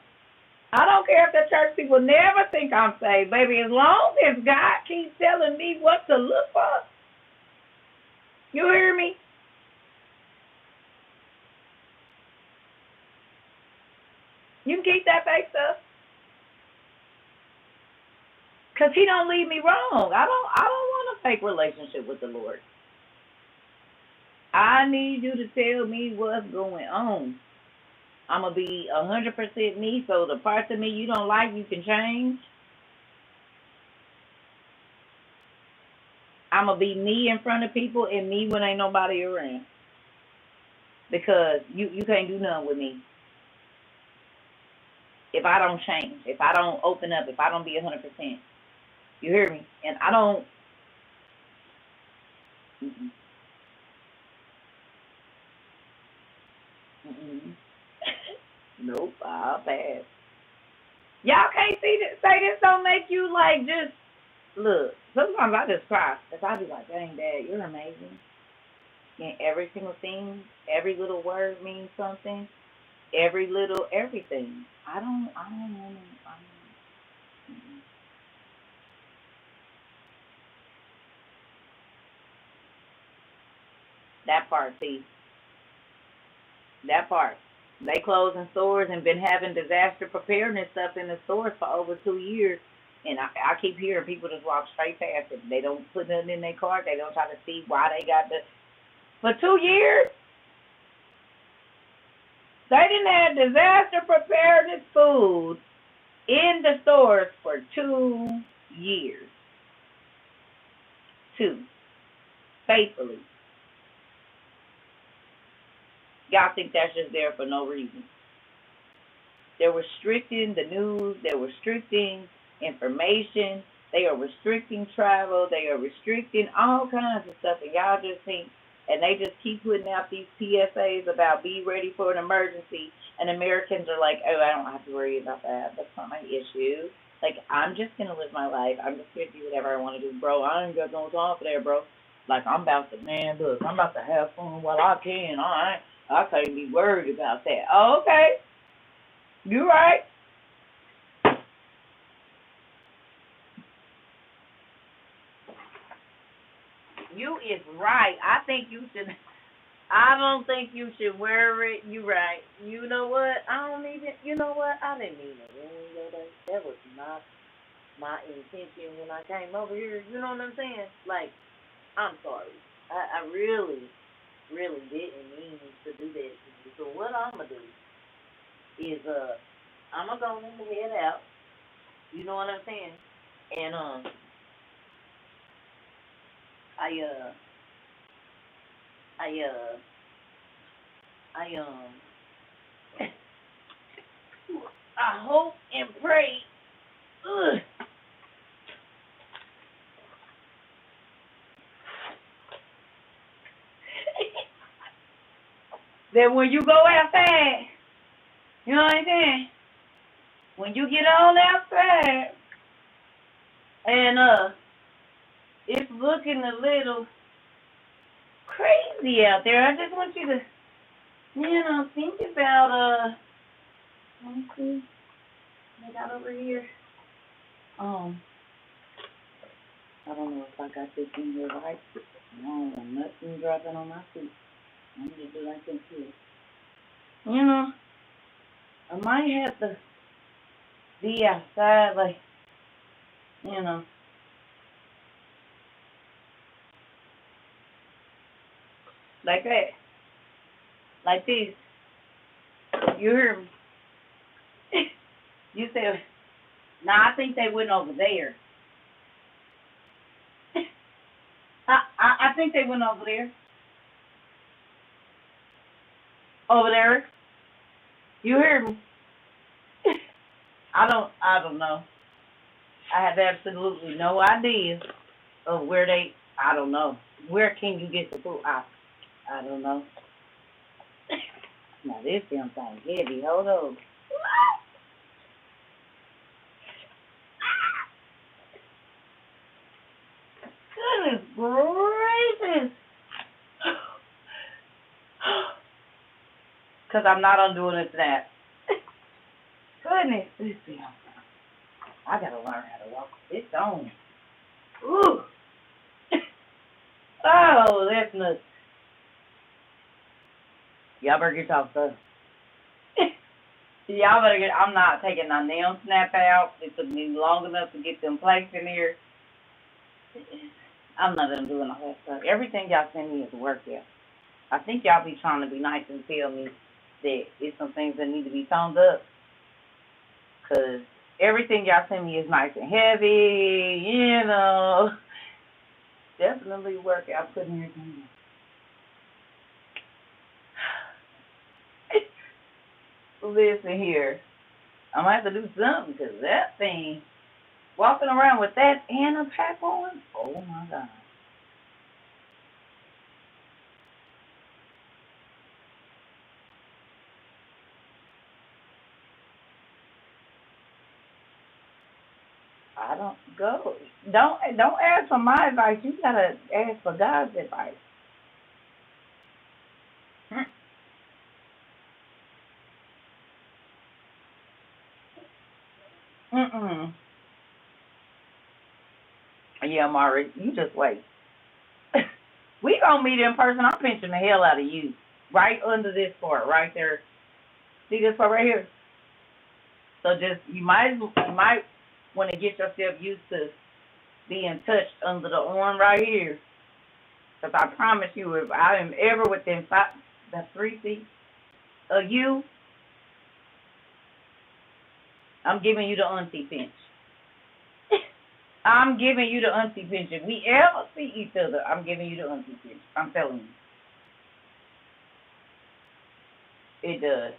I don't care if the church people never think I'm saved, baby. As long as God keeps telling me what to look for, you hear me? You can keep that fake stuff, cause He don't lead me wrong. I don't want a fake relationship with the Lord. I need you to tell me what's going on. I'm gonna be 100% me, so the parts of me you don't like, you can change. I'm gonna be me in front of people and me when ain't nobody around, because you can't do nothing with me if I don't change, if I don't open up, if I don't be 100%. You hear me? And I don't. Mm-mm, mm-mm. Nope, I'll pass. Y'all can't see this. Say this don't make you like just look. Sometimes I just cry because I be like, dang, Dad, you're amazing. And every single thing, every little word means something. Every little everything. I don't want to. That part, see, that part. They closing stores and been having disaster preparedness stuff in the stores for over 2 years. And I keep hearing people just walk straight past it. They don't put nothing in their cart. They don't try to see why they got the. For 2 years, they didn't have disaster preparedness food in the stores for 2 years. Two. Faithfully. Y'all think that's just there for no reason. They're restricting the news. They're restricting information. They are restricting travel. They are restricting all kinds of stuff. And y'all just think, and they just keep putting out these PSAs about be ready for an emergency. And Americans are like, oh, I don't have to worry about that. That's not my issue. Like, I'm just going to live my life. I'm just going to do whatever I want to do. Bro, I ain't got no time for that, bro. Like, I'm about to, man, look, I'm about to have fun while I can. All right. I can't be worried about that. Oh, okay. You right. You is right. I think you should. I don't think you should wear it. You right. You know what? I don't even. You know what? I didn't mean it. That was not my intention when I came over here. You know what I'm saying? Like, I'm sorry. I really, really didn't mean to do that to you. So what I'm gonna do is I'm gonna go and head out. You know what I'm saying? And I uh I I I hope and pray ugh, that when you go outside, you know what I'm saying? When you get on outside and it's looking a little crazy out there, I just want you to, think about let me see, I got over here. Um, I don't know if I got this in here right. I don't want nothing dropping on my feet. I'm gonna do like this here. You know, I might have to be outside, like, you know, Like that. Like this. You hear me? You said, nah, I think they went over there. I think they went over there. Over there. You hear me? I don't know. I have absolutely no idea of where they, I don't know. Where can you get the food? I don't know. Now this damn thing heavy. Hold on. Goodness gracious. Because I'm not undoing a snap. Goodness. This damn thing. I got to learn how to walk this on. Ooh. Oh, that's nuts. Y'all better get y'all stuff. Y'all better get, I'm not taking my nail snap out. It took me long enough to get them placed in here. I'm not gonna doing all that stuff. Everything y'all send me is work, yeah. I think y'all be trying to be nice and tell me that it's some things that need to be toned up. Cause everything y'all send me is nice and heavy, you know. Definitely work out putting everything in. Listen here. I'm gonna have to do something because that thing, walking around with that and a pack on, oh my God. I don't go. Don't ask for my advice. You gotta ask for God's advice. Mm-mm. Yeah, Mari, you just wait. We gonna meet in person. I'm pinching the hell out of you. Right under this part, right there. See this part right here? So just you might want to get yourself used to being touched under the arm right here. Cause I promise you, if I am ever within the 3 feet of you, I'm giving you the auntie pinch. I'm giving you the auntie pinch. If we ever see each other, I'm giving you the auntie pinch. I'm telling you. It does.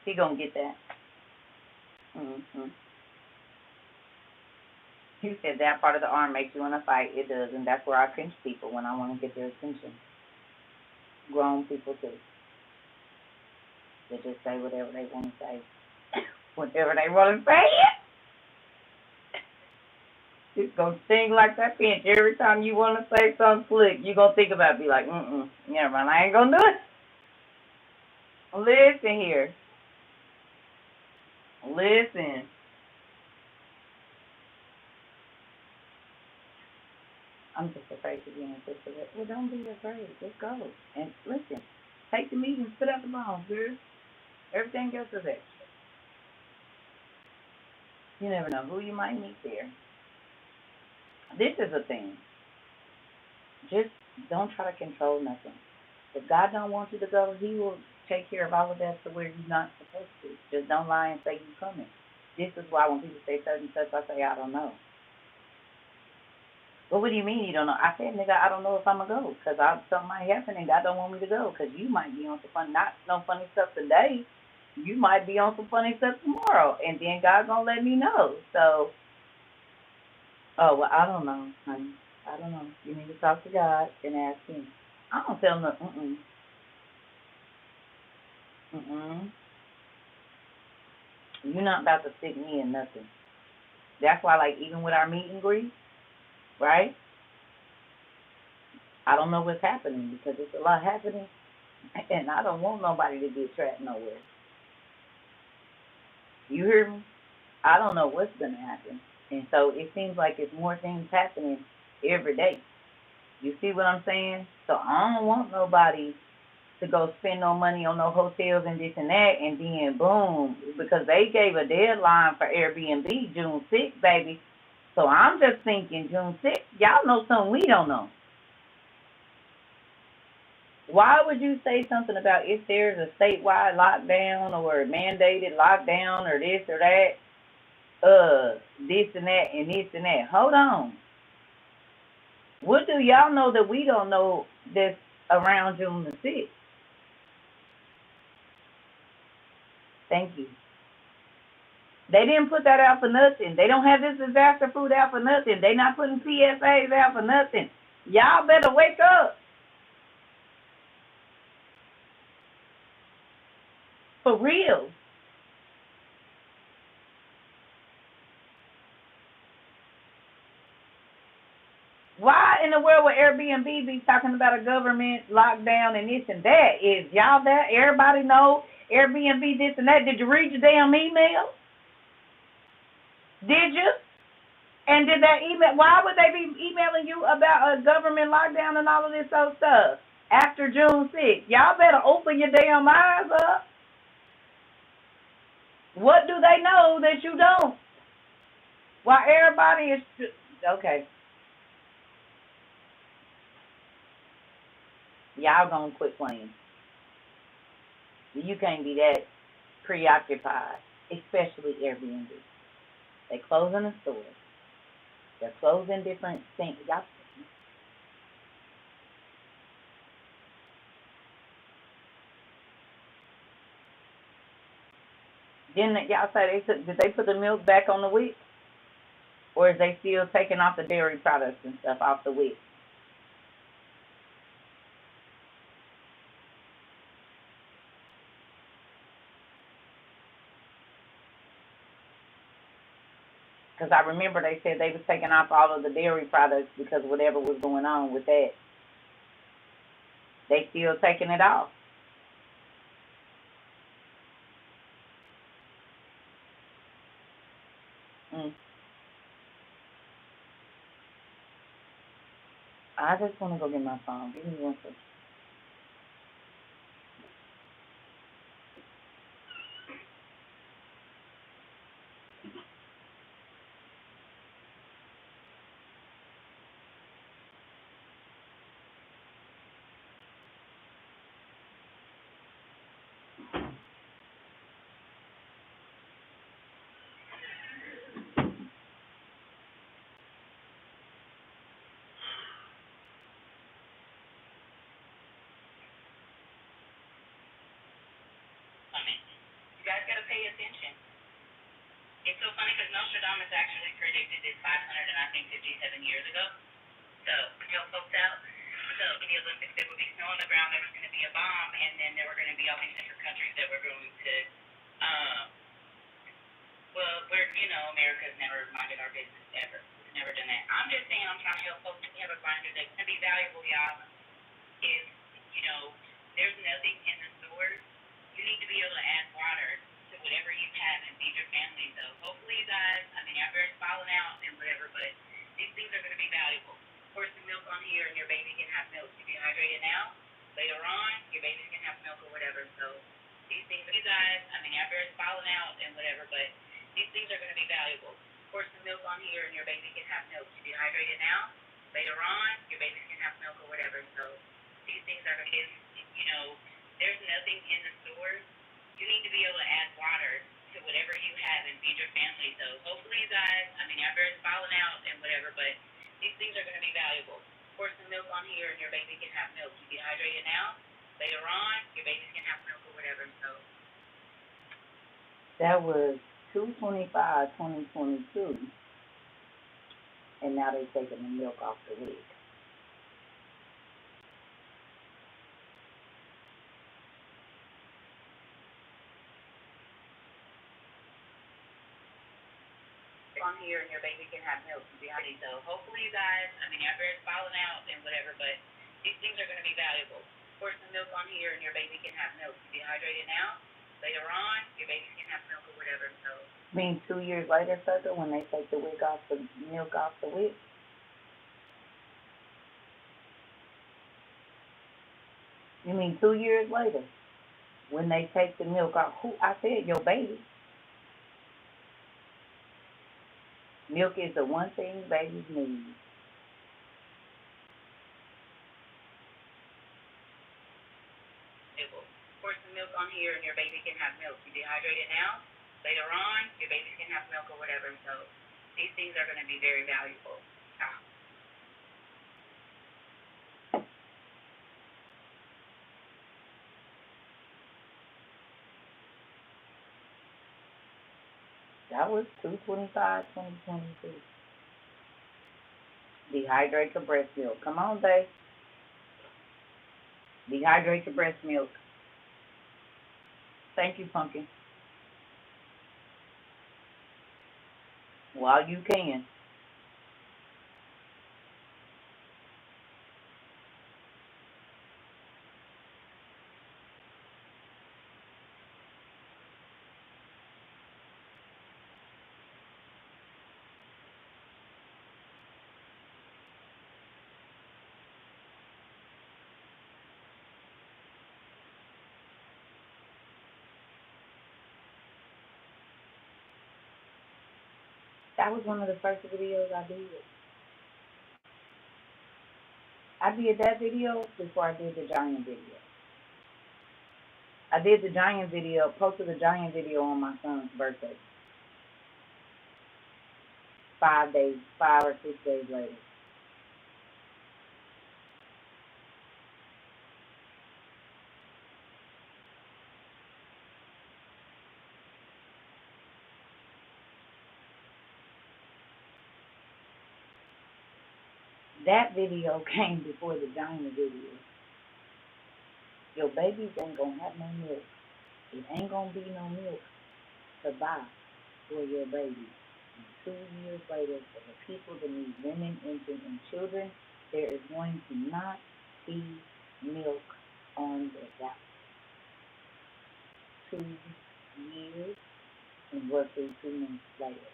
He gonna get that. He said that part of the arm makes you want to fight. It does, and that's where I pinch people when I want to get their attention. Grown people too. They just say whatever they want to say. Whatever they want to say it. It's gonna sting like that pinch. Every time you want to say something slick, you gonna think about it, be like, never mind, I ain't gonna do it. Listen here. Listen. I'm just afraid to be in a situation. Well, don't be afraid. Just go. And listen. Take the meat and spit out the bones, girl. Everything else is extra. You never know who you might meet there. This is a thing. Just don't try to control nothing. If God don't want you to go, He will take care of all of that to where you're not supposed to. Just don't lie and say you're coming. This is why when people say certain stuff, I say I don't know. Well, what do you mean you don't know? I said, nigga, I don't know if I'm going to go because something might happen and God don't want me to go because you might be on some funny, not no funny stuff today. You might be on some funny stuff tomorrow, and then God's going to let me know. So, oh, well, I don't know, honey. I don't know. You need to talk to God and ask Him. I don't tell no, mm-mm. You're not about to stick me in nothing. That's why, like, even with our meet and greet, right? I don't know what's happening because there's a lot happening, and I don't want nobody to get trapped nowhere. You hear me? I don't know what's going to happen. And so it seems like it's more things happening every day. You see what I'm saying? So I don't want nobody to go spend no money on no hotels and this and that, and then boom, because they gave a deadline for Airbnb, June 6th, baby. So I'm just thinking June 6th, y'all know something we don't know. Why would you say something about if there's a statewide lockdown or a mandated lockdown or this or that, this and that and this and that? Hold on. What do y'all know that we don't know that's around June the 6th? Thank you. They didn't put that out for nothing. They don't have this disaster food out for nothing. They not putting PSAs out for nothing. Y'all better wake up. For real. Why in the world would Airbnb be talking about a government lockdown and this and that? Is y'all there? Everybody know Airbnb this and that. Did you read your damn email? Did you? And did that email, why would they be emailing you about a government lockdown and all of this old stuff after June 6th? Y'all better open your damn eyes up. What do they know that you don't? While everybody is, okay. Y'all gonna quit playing. You can't be that preoccupied, especially Airbnb. They closing the stores. They're closing different things. Y'all, didn't y'all say did they put the milk back on the WIC? Or is they still taking off the dairy products and stuff off the WIC? Because I remember they said they was taking off all of the dairy products because whatever was going on with that. They still taking it off. Mm. I just want to go get my phone. Give me one second. You guys got to pay attention. It's so funny because Nostradamus actually predicted this 500 and I think 57 years ago. So, you know, folks out. So, in the Olympics, there would be snow on the ground, there was going to be a bomb, and then there were going to be all these different countries that were going to, well, America's never minded our business ever. We've never done that. I'm just saying, I'm trying to help folks to have a grinder that's going to be valuable, y'all. Is, there's nothing in the stores. You need to be able to add water to whatever you have and feed your family. So hopefully you guys, after it's falling out and whatever, but these things are going to be valuable. Pour some milk on here and your baby can have milk. If you're dehydrated now, later on, your baby can have milk or whatever. So these things, you guys, after it's falling out and whatever, but these things are going to be valuable. Pour some milk on here and your baby can have milk. If you're dehydrated now, later on, your baby can have milk or whatever. So these things are going to, there's nothing in the stores. You need to be able to add water to whatever you have and feed your family. So hopefully you guys, after it's falling out and whatever, but these things are going to be valuable. Pour some milk on here and your baby can have milk. You dehydrated now, later on, your baby can have milk or whatever. So that was 2/25/2022, and now they're taking the milk off the WIC. On here and your baby can have milk. So hopefully you guys, after it's falling out and whatever, but these things are going to be valuable. Pour some milk on here and your baby can have milk. You dehydrated now, later on, your baby can have milk or whatever. So I mean 2 years later, sucker, when they take the WIC off the milk off the WIC. You mean 2 years later, when they take the milk off? Who I said your baby. Milk is the one thing babies need. pour some milk on here and your baby can have milk. You dehydrate it now, later on, your baby can have milk or whatever. So these things are going to be very valuable. That was 2/25/2022. Dehydrate your breast milk. Come on, babe. Dehydrate your breast milk. Thank you, Pumpkin. While you can. That was one of the first videos I did. I did that video before I did the giant video. I did the giant video, posted the giant video on my son's birthday. 5 or 6 days later. That video came before the giant video. Your babies ain't gonna have no milk. It ain't gonna be no milk to buy for your baby. And 2 years later, for the people that need women, infants, and children, there is going to not be milk on the gallon. 2 years and roughly 2 months later.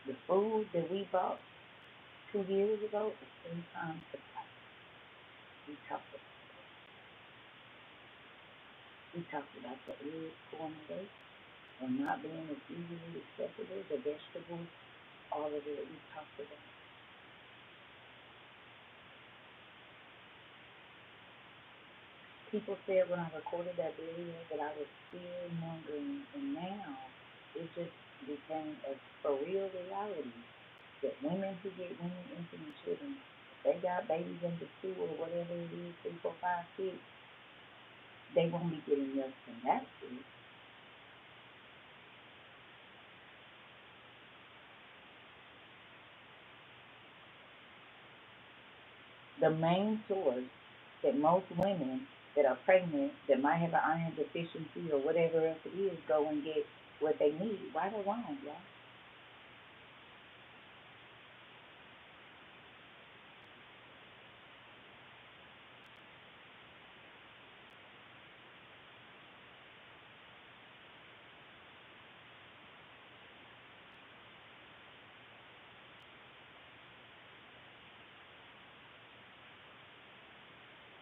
The food that we bought 2 years ago is 3 times the price. We talked about the eggs going away and not being as easily accessible, the vegetables, all of it we talked about. People said when I recorded that video that I was fear mongering, and now it just became a real reality that women who get women, infant, and children, if they got babies under 2 or whatever it is, 3, 4, 5, 6, they won't be getting milk from that food. The main source that most women that are pregnant that might have an iron deficiency or whatever else it is go and get what they need. Right or wrong, y'all?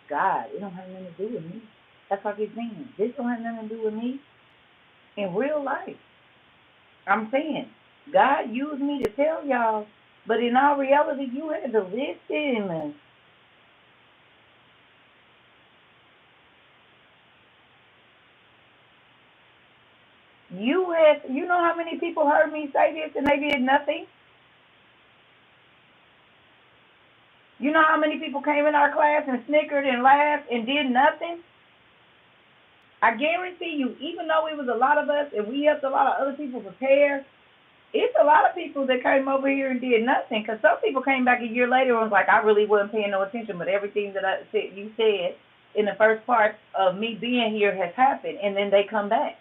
God, it don't have nothing to do with me. That's what I keep saying. This don't have nothing to do with me in real life. I'm saying, God used me to tell y'all, but in all reality, you had to listen. You know how many people heard me say this and they did nothing? You know how many people came in our class and snickered and laughed and did nothing? I guarantee you, even though it was a lot of us and we helped a lot of other people prepare, it's a lot of people that came over here and did nothing. Because some people came back a year later and was like, I really wasn't paying no attention, but everything that you said in the first part of me being here has happened, and then they come back.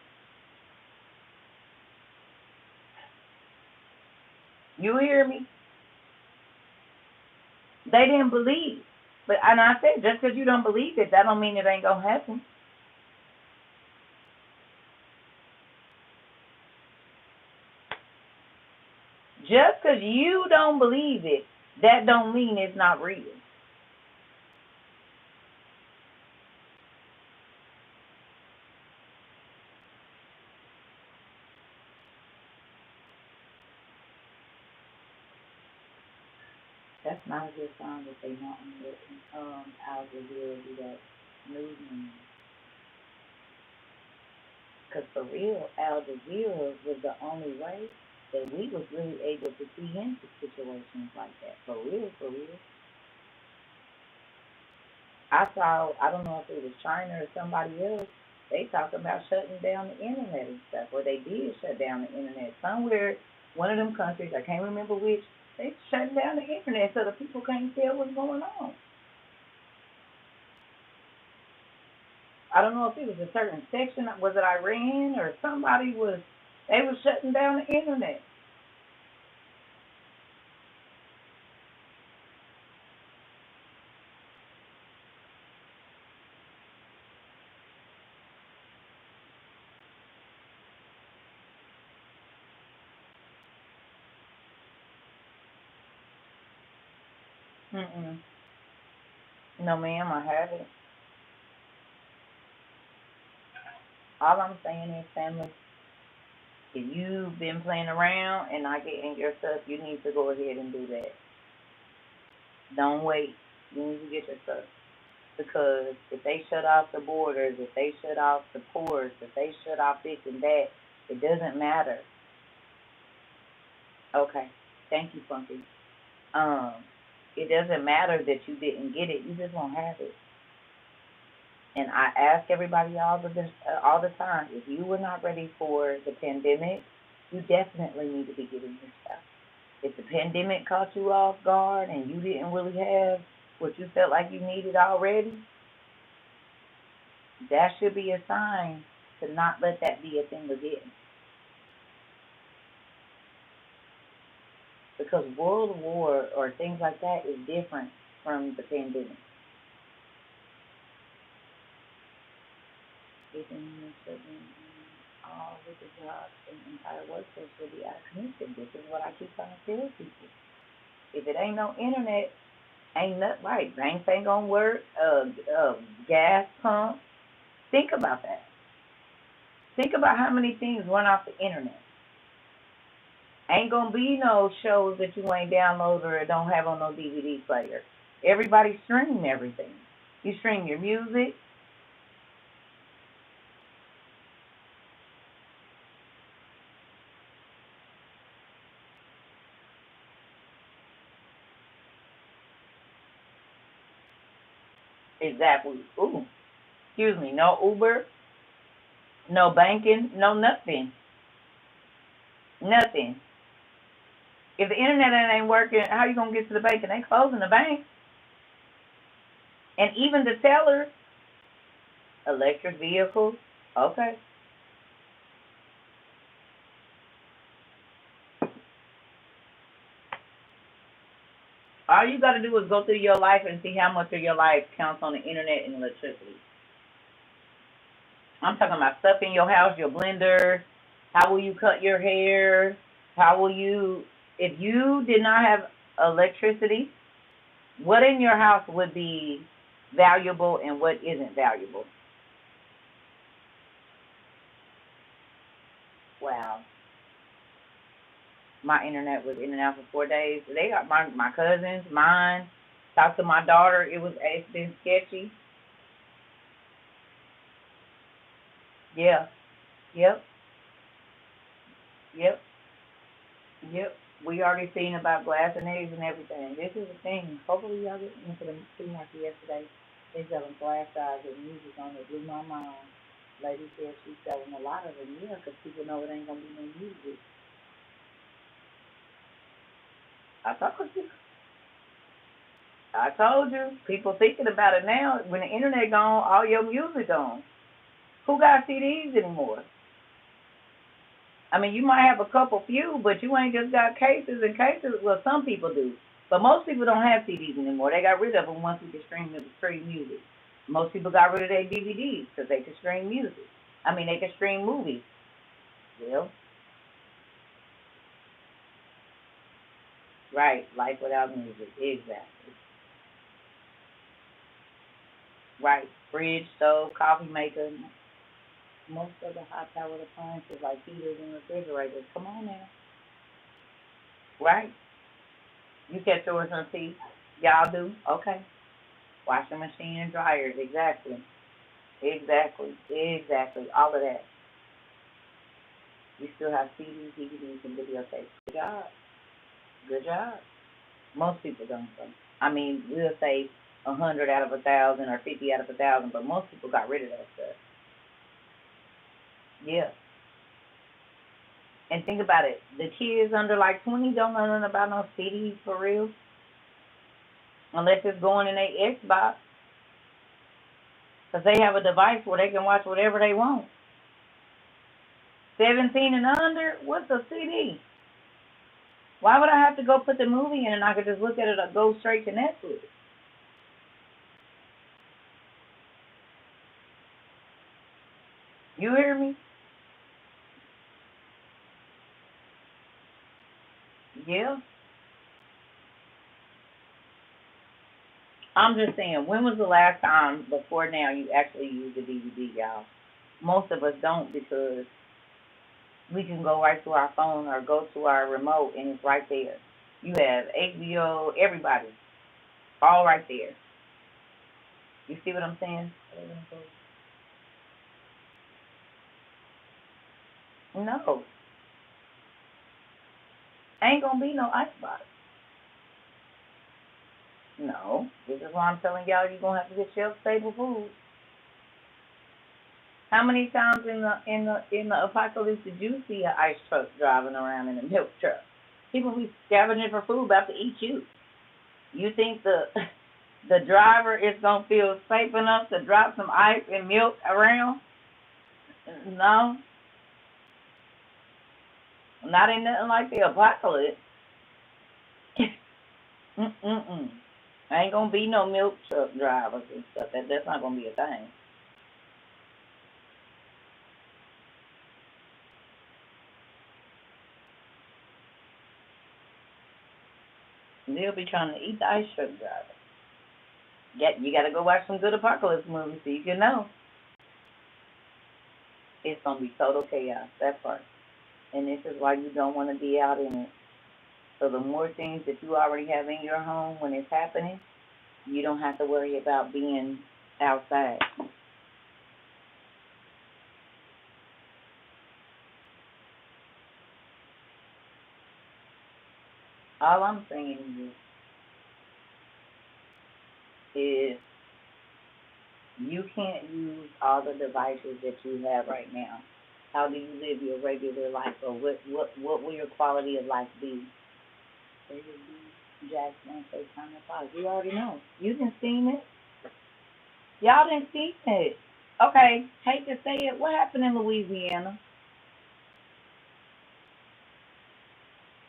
You hear me? They didn't believe. And I said, just because you don't believe it, that don't mean it ain't going to happen. Just because you don't believe it, that don't mean it's not real. That's not a good sign that they not on the Al Jazeera do that news news. Because for real, Al Jazeera was the only way that we was really able to see into situations like that. For real, for real. I saw, I don't know if it was China or somebody else, they talked about shutting down the internet and stuff, or they did shut down the internet. Somewhere, one of them countries, I can't remember which, they shut down the internet so the people can't tell what's going on. I don't know if it was a certain section, was it Iran or somebody was, they were shutting down the internet. Mm-mm. No, ma'am, I haven't. All I'm saying is, family, if you've been playing around and not getting your stuff, you need to go ahead and do that. Don't wait. You need to get your stuff. Because if they shut off the borders, if they shut off the ports, if they shut off this and that, it doesn't matter. Okay. Thank you, Funky. Um, it doesn't matter that you didn't get it. You just won't have it. And I ask everybody all the time, if you were not ready for the pandemic, you definitely need to be getting your stuff. If the pandemic caught you off guard and you didn't really have what you felt like you needed already, that should be a sign to not let that be a thing again. Because world war or things like that is different from the pandemic. Even certain all with the jobs and entire workforce will be out of commission. This is what I keep trying to tell people. If it ain't no internet, ain't nothing right. Banks ain't gonna work. Gas pump. Think about that. Think about how many things run off the internet. Ain't gonna be no shows that you ain't downloaded or don't have on no DVD player. Everybody stream everything. You stream your music. Exactly. Ooh, excuse me. No Uber, no banking, no nothing. Nothing. If the internet ain't working, how you gonna get to the bank? And they closing the bank. And even the tellers, electric vehicles. Okay. All you got to do is go through your life and see how much of your life counts on the internet and electricity. I'm talking about stuff in your house, your blender. How will you cut your hair? How will you, if you did not have electricity, what in your house would be valuable and what isn't valuable? Wow. My internet was in and out for 4 days. They got my cousins, mine. Talked to my daughter. It's been sketchy. Yeah. Yep. Yep. Yep. We already seen about glass and eggs and everything. This is the thing. Hopefully y'all get into the flea market yesterday. They selling glass eyes and music on it. Blew my mind. Lady said she's selling a lot of them. Yeah, because people know it ain't gonna be no music. I told you. I told you. People thinking about it now. When the internet gone, all your music gone. Who got CDs anymore? I mean, you might have a couple few, but you ain't just got cases and cases. Well, some people do, but most people don't have CDs anymore. They got rid of them once we could stream music. Most people got rid of their DVDs because they could stream music. I mean, they could stream movies. Well, right, life without music, exactly. Right, fridge, stove, coffee maker. Most of the high-powered appliances like heaters and refrigerators. Come on now. Right. You catch yours on tea? Y'all do? Okay. Washing machine, dryers, exactly. Exactly. Exactly. All of that. You still have CDs, DVDs, and videotapes. Good job. Good job. Most people don't though. I mean, we'll say 100 out of 1,000 or 50 out of 1,000, but most people got rid of that stuff. Yeah. And think about it. The kids under like 20 don't know nothing about no CDs for real, unless it's going in their Xbox, because they have a device where they can watch whatever they want. 17 and under, what's a CD? Why would I have to go put the movie in and I could just look at it or go straight to Netflix? You hear me? Yeah. I'm just saying, when was the last time before now you actually used a DVD, y'all? Most of us don't because we can go right to our phone or go to our remote and it's right there. You have HBO, everybody, all right there. You see what I'm saying? No, ain't gonna be no icebox. No, this is why I'm telling y'all you're gonna have to get shelf stable food. How many times in the apocalypse did you see an ice truck driving around in a milk truck? People be scavenging for food about to eat you. You think the driver is gonna feel safe enough to drop some ice and milk around? No, not in nothing like the apocalypse. Mm-mm. Ain't gonna be no milk truck drivers and stuff. That's not gonna be a thing. They'll be trying to eat the ice truck driver. Yeah, you gotta go watch some good apocalypse movies so you can know. It's gonna be total chaos, that part. And this is why you don't wanna be out in it. So the more things that you already have in your home when it's happening, you don't have to worry about being outside. All I'm saying is you can't use all the devices that you have right now. How do you live your regular life, or what will your quality of life be? There you be, Jackson, say time to pause. You already know. You didn't see it. Y'all didn't see it. Okay, hate to say it. What happened in Louisiana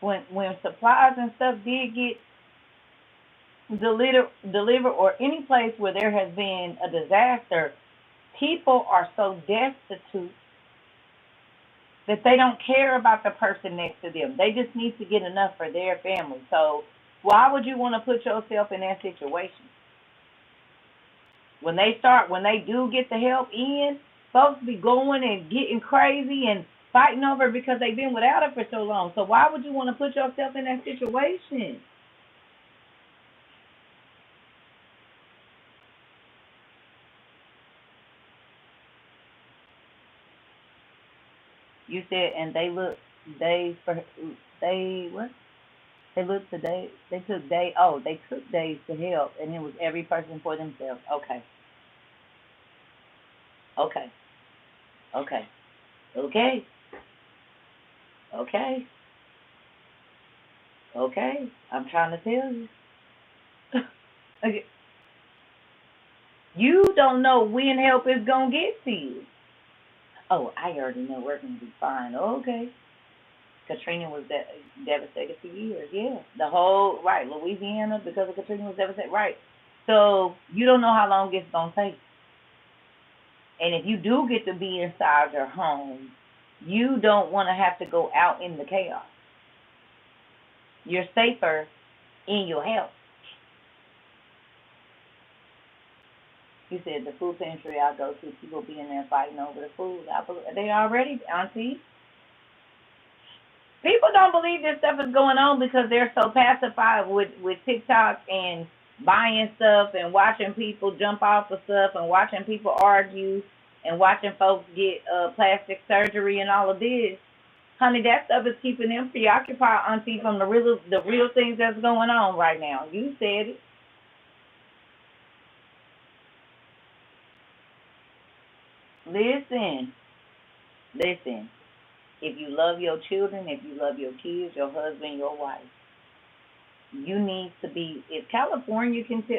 when supplies and stuff did get delivered, or any place where there has been a disaster? People are so destitute that they don't care about the person next to them. They just need to get enough for their family. So why would you want to put yourself in that situation? When they do get the help in, folks be going and getting crazy and fighting over it because they've been without it for so long. So why would you want to put yourself in that situation? You said, and they for they what? They looked today. They took day. Oh, they took days to help, and it was every person for themselves. Okay, okay, okay, okay, okay, okay. I'm trying to tell you. Okay. You don't know when help is gonna get to you. Oh, I already know we're gonna be fine. Okay. Katrina was devastated for years. Yeah, the whole right Louisiana because of Katrina was devastated. Right. So you don't know how long it's gonna take. And if you do get to be inside your home, you don't want to have to go out in the chaos. You're safer in your house. You said the food pantry I go to, people be in there fighting over the food. They already, auntie. People don't believe this stuff is going on because they're so pacified with TikTok and buying stuff and watching people jump off of stuff and watching people argue and watching folks get plastic surgery and all of this. Honey, that stuff is keeping them preoccupied, Auntie, from the real things that's going on right now. You said it. Listen, listen. If you love your children, if you love your kids, your husband, your wife, you need to be. If California can tell,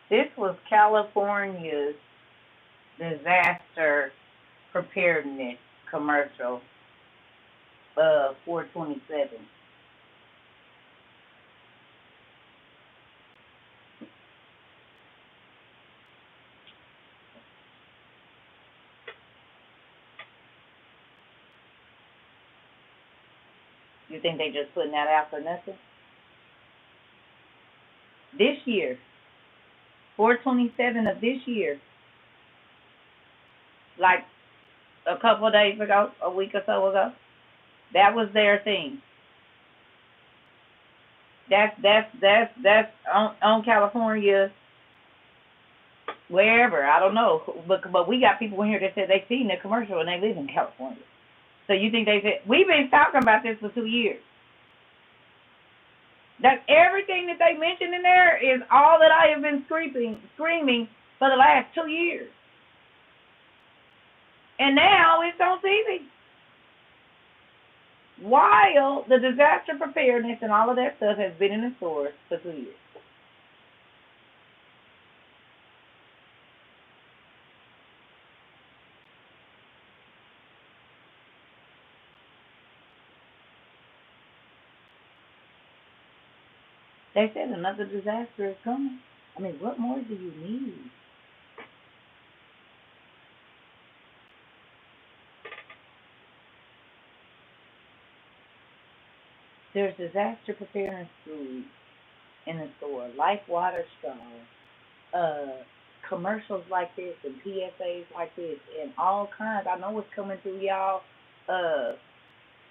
this was California's disaster preparedness commercial, 427. You think they just putting that out for nothing? This year, 427 of this year, like a couple of days ago, a week or so ago, that was their thing. That's on California, wherever, I don't know, but we got people in here that said they seen the commercial and they live in California. So you think they said we've been talking about this for 2 years? That everything that they mentioned in there is all that I have been screaming for the last 2 years, and now it's on TV. While the disaster preparedness and all of that stuff has been in the stores for 2 years. They said another disaster is coming. I mean, what more do you need? There's disaster preparedness food in the store, life water straws, commercials like this and PSAs like this and all kinds. I know what's coming through y'all uh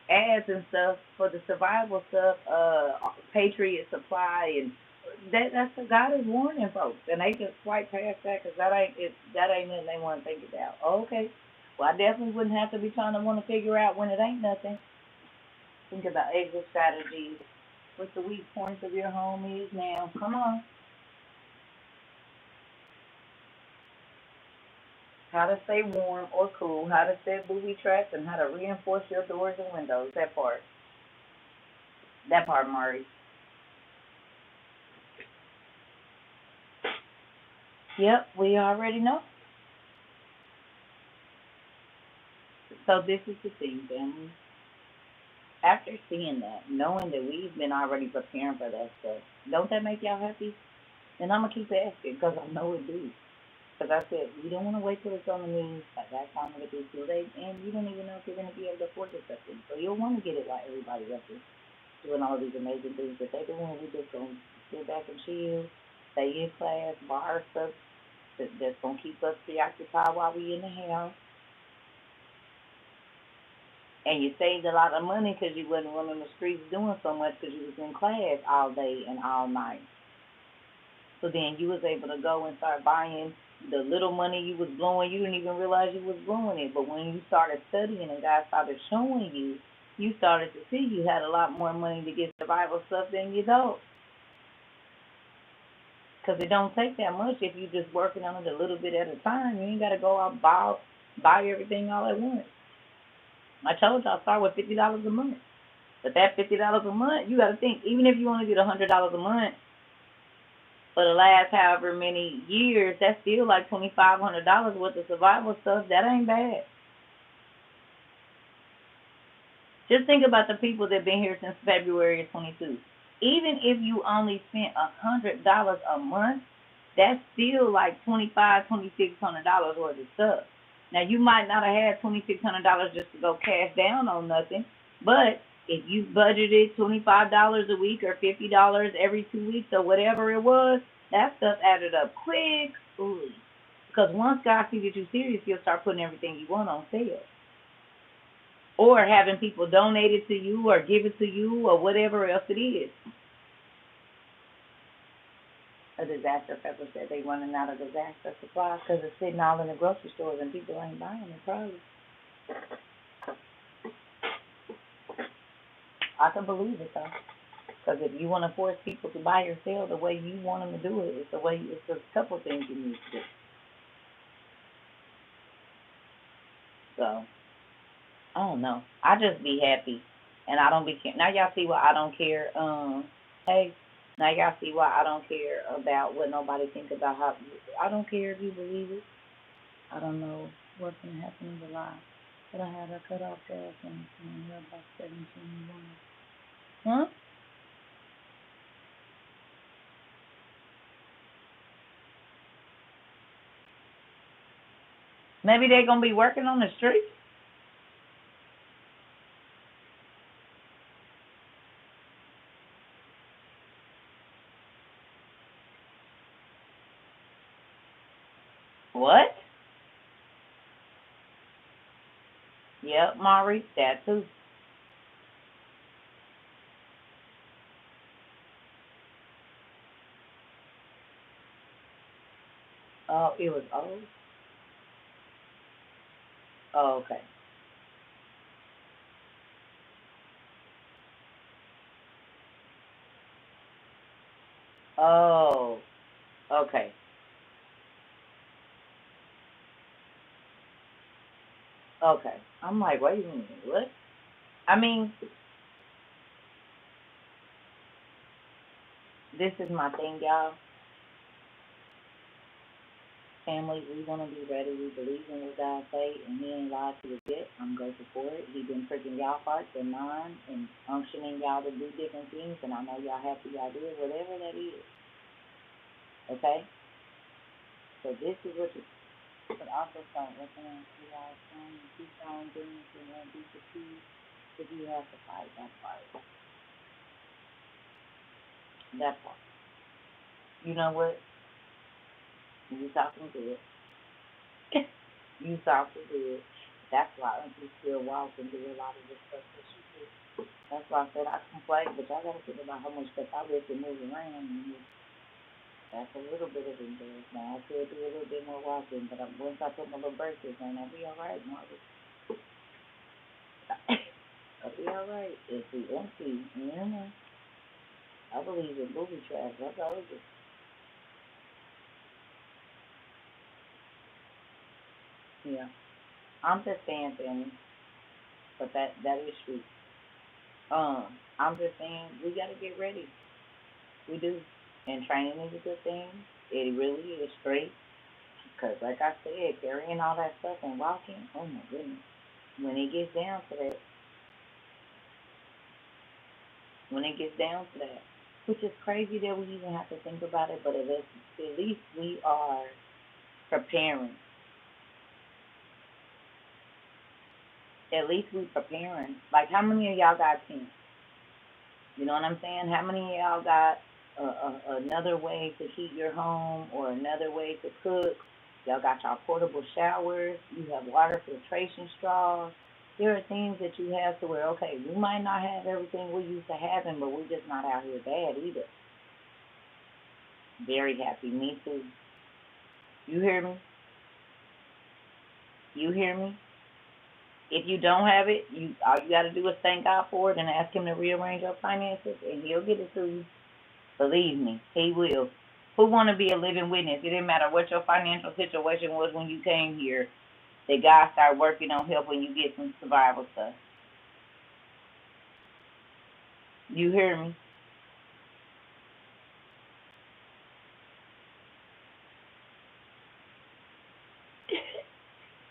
ads and stuff for the survival stuff, Patriot Supply and that's what God is warning folks, and they just swipe past that because that ain't nothing they want to think about. Okay, well I definitely wouldn't have to be trying to want to figure out when it ain't nothing. Think about exit strategies. What the weak points of your home is now. Come on. How to stay warm or cool, how to set booby traps, and how to reinforce your doors and windows. That part. That part, Mari. Yep, we already know. So this is the thing, family. After seeing that, knowing that we've been already preparing for that stuff, don't that make y'all happy? And I'm gonna keep asking because I know it do. Because I said you don't want to wait till it's on the news. Like that time it'll be too late, and you don't even know if you're gonna be able to afford this stuff. So you'll want to get it while everybody else is doing all these amazing things that they're doing. We just gonna sit back and chill, stay in class, bar stuff that's gonna keep us preoccupied while we in the house. And you saved a lot of money because you wasn't running the streets doing so much because you was in class all day and all night. So then you was able to go and start buying the little money you was blowing. You didn't even realize you was blowing it. But when you started studying and God started showing you, you started to see you had a lot more money to get survival stuff than you don't. Because it don't take that much if you just working on it a little bit at a time. You ain't got to go out and buy everything all at once. I told y'all start with $50 a month. But that $50 a month, you got to think, even if you only get $100 a month for the last however many years, that's still like $2,500 worth of survival stuff. That ain't bad. Just think about the people that been here since February of 22. Even if you only spent $100 a month, that's still like $2,600 worth of stuff. Now you might not have had $2,600 just to go cash down on nothing, but if you budgeted $25 a week or $50 every 2 weeks or whatever it was, that stuff added up quick. Ooh. Because once God sees that you're serious, He'll start putting everything you want on sale. Or having people donate it to you or give it to you or whatever else it is. A disaster pepper said they running out of disaster supplies because it's sitting all in the grocery stores and people ain't buying it probably. I can believe it though. Because if you want to force people to buy or sell the way you want them to do it, it's a couple things you need to do. So, I don't know. I just be happy, and I don't be care. Now y'all see why I don't care. Hey, now y'all see why I don't care about what nobody think about how. I don't care if you believe it. I don't know what's gonna happen in July, but I had her cut off gas and we're about 17 Huh? Maybe they're gonna be working on the street. What? Yep, Maury, that too. Oh, it was old. Oh, okay. Oh, okay. Okay. I'm like, wait a minute, what? I mean, this is my thing, y'all. Family, we want to be ready. We believe in what God say, and He ain't lied to us yet. I'm grateful for it. He been pricking y'all hearts and minds and unctioning y'all to do different things, and I know y'all happy y'all did whatever that is. Okay? So this is what you but also start working on two hours and keep on doing and then be fatigued if you have to fight that part. That part. You know what? You talking good. You talking good. That's why you still walk and do a lot of the stuff that you do. That's why I said I complain, but y'all gotta think about how much stuff I live to move around and that's a little bit of endurance. Now I could do a little bit more walking, but once I put my little braces on, I'll be all right, Margaret. I'll be all right. If we empty, you know, I believe in booby traps. That's all it is. Yeah, I'm just saying, family, but that is true. Um, I'm just saying we gotta get ready. We do, and training is a good thing. It really is straight. Cause like I said, carrying all that stuff and walking, oh my goodness. When it gets down to that, when it gets down to that, which is crazy that we even have to think about it, but at least we are preparing. At least we preparing. Like how many of y'all got tents? You know what I'm saying? How many of y'all got another way to heat your home or another way to cook? Y'all got y'all portable showers. You have water filtration straws. There are things that you have to where, okay, we might not have everything we used to having, but we're just not out here bad either. Very happy. Me too. You hear me? You hear me? If you don't have it, you all you got to do is thank God for it and ask Him to rearrange your finances, and He'll get it to you. Believe me, He will. Who want to be a living witness? It didn't matter what your financial situation was when you came here. That God started working on helping you get some survival stuff. You hear me?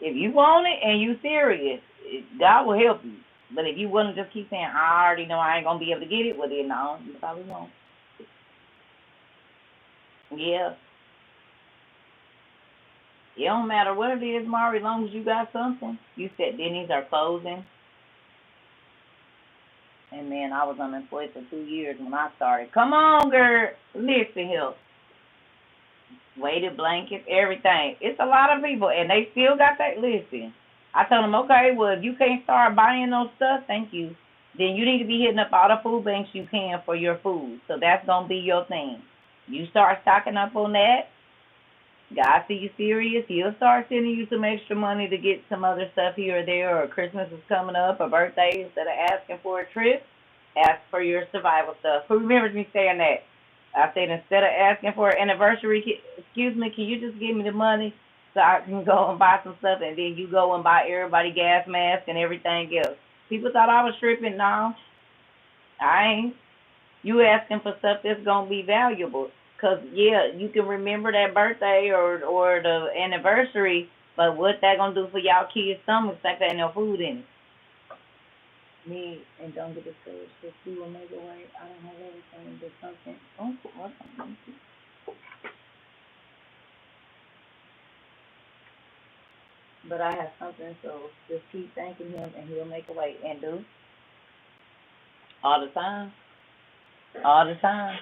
If you want it and you serious, God will help you. But if you want to just keep saying, I already know I ain't gonna be able to get it, well then no, you probably won't. Yeah. It don't matter what it is, Mari, as long as you got something. You said Denny's are closing. And man, I was unemployed for 2 years when I started. Come on, girl. Listen here. Weighted blankets, everything. It's a lot of people, and they still got that. Listen, I told them, okay, well, if you can't start buying those stuff, thank you. Then you need to be hitting up all the food banks you can for your food. So that's going to be your thing. You start stocking up on that. God see you serious, He'll start sending you some extra money to get some other stuff here or there, or Christmas is coming up, or birthday. Instead of asking for a trip, ask for your survival stuff. Who remembers me saying that? I said, instead of asking for an anniversary, excuse me, can you just give me the money so I can go and buy some stuff, and then you go and buy everybody gas masks and everything else. People thought I was tripping. No, I ain't. You asking for stuff that's gonna be valuable. Cause yeah, you can remember that birthday or the anniversary, but what that gonna do for y'all kids' stomachs? Like there ain't no food in it. Me and don't get discouraged. Just we will make a way. I don't have everything, but something. Oh, what's something? But I have something, so just keep thanking Him, and He'll make a way. And do all the time, all the time.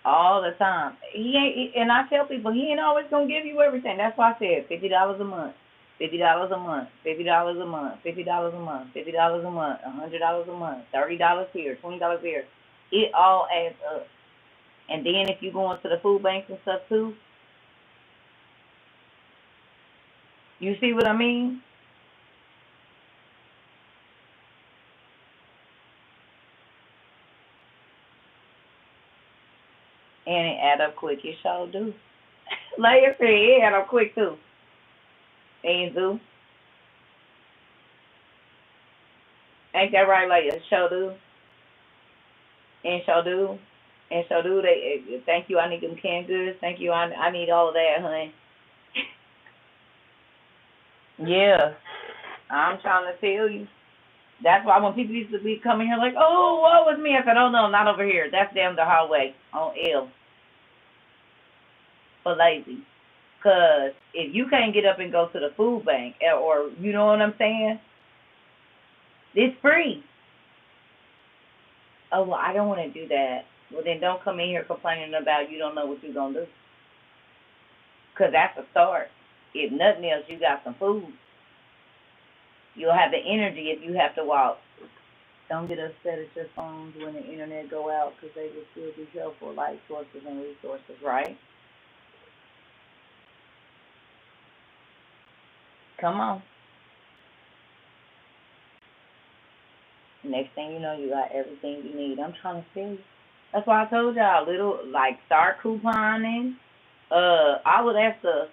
All the time. He ain't, and I tell people he ain't always gonna give you everything. That's why I said $50 a month, $50 a month, $50 a month, $50 a month, $50 a month, $100 a month, $30 here, $20 here. It all adds up. And then if you go into the food banks and stuff too, you see what I mean? And it add up quick. It sure do. Like I said, it add up quick too. And do. Ain't that right? Like it sure do. And sure do. And sure do. They thank you. I need them canned goods. Thank you. I need all of that, honey. Yeah, I'm trying to tell you. That's why when people used to be coming here like, oh, what was me? I said, oh, no, not over here. That's down the hallway on L for lazy. Because if you can't get up and go to the food bank or, you know what I'm saying, it's free. Oh, well, I don't want to do that. Well, then don't come in here complaining about you don't know what you're going to do. Because that's a start. If nothing else, you got some food. You'll have the energy if you have to walk. Don't get upset at your phones when the internet go out because they will still be helpful light sources and resources, right? Come on. Next thing you know, you got everything you need. I'm trying to tell you. That's why I told y'all, little, like, start couponing. All of that stuff.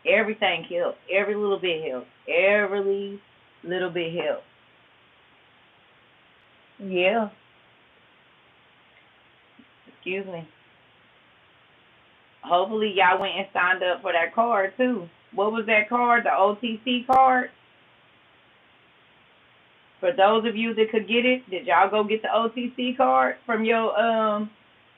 Everything helps. Every little bit helps. Every little bit helps. Yeah. Excuse me. Hopefully y'all went and signed up for that card too. What was that card? The OTC card? For those of you that could get it, did y'all go get the OTC card from your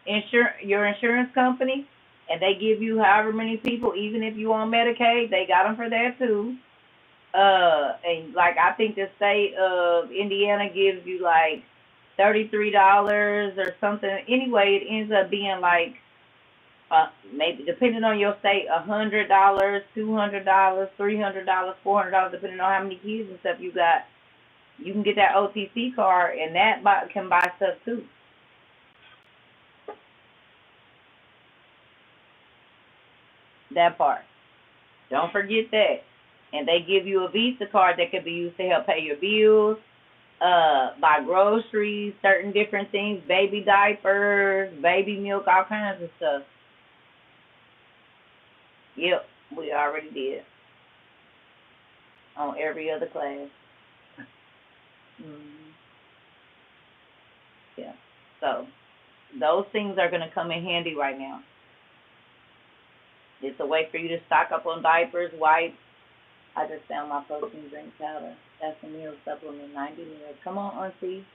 insurance company? And they give you however many people, even if you on Medicaid, they got them for that too. And like I think the state of Indiana gives you like $33 or something. Anyway, it ends up being like Maybe depending on your state, $100, $200, $300, $400, depending on how many kids and stuff you got. You can get that OTC card, and that can buy stuff too. That part. Don't forget that. And they give you a Visa card that could be used to help pay your bills, buy groceries, certain different things, baby diapers, baby milk, all kinds of stuff. Yep, we already did. On every other class. Yeah. So, those things are going to come in handy right now. It's a way for you to stock up on diapers, wipes. I just found my protein drink powder. That's a meal supplement, 90 meals. Come on, Auntie.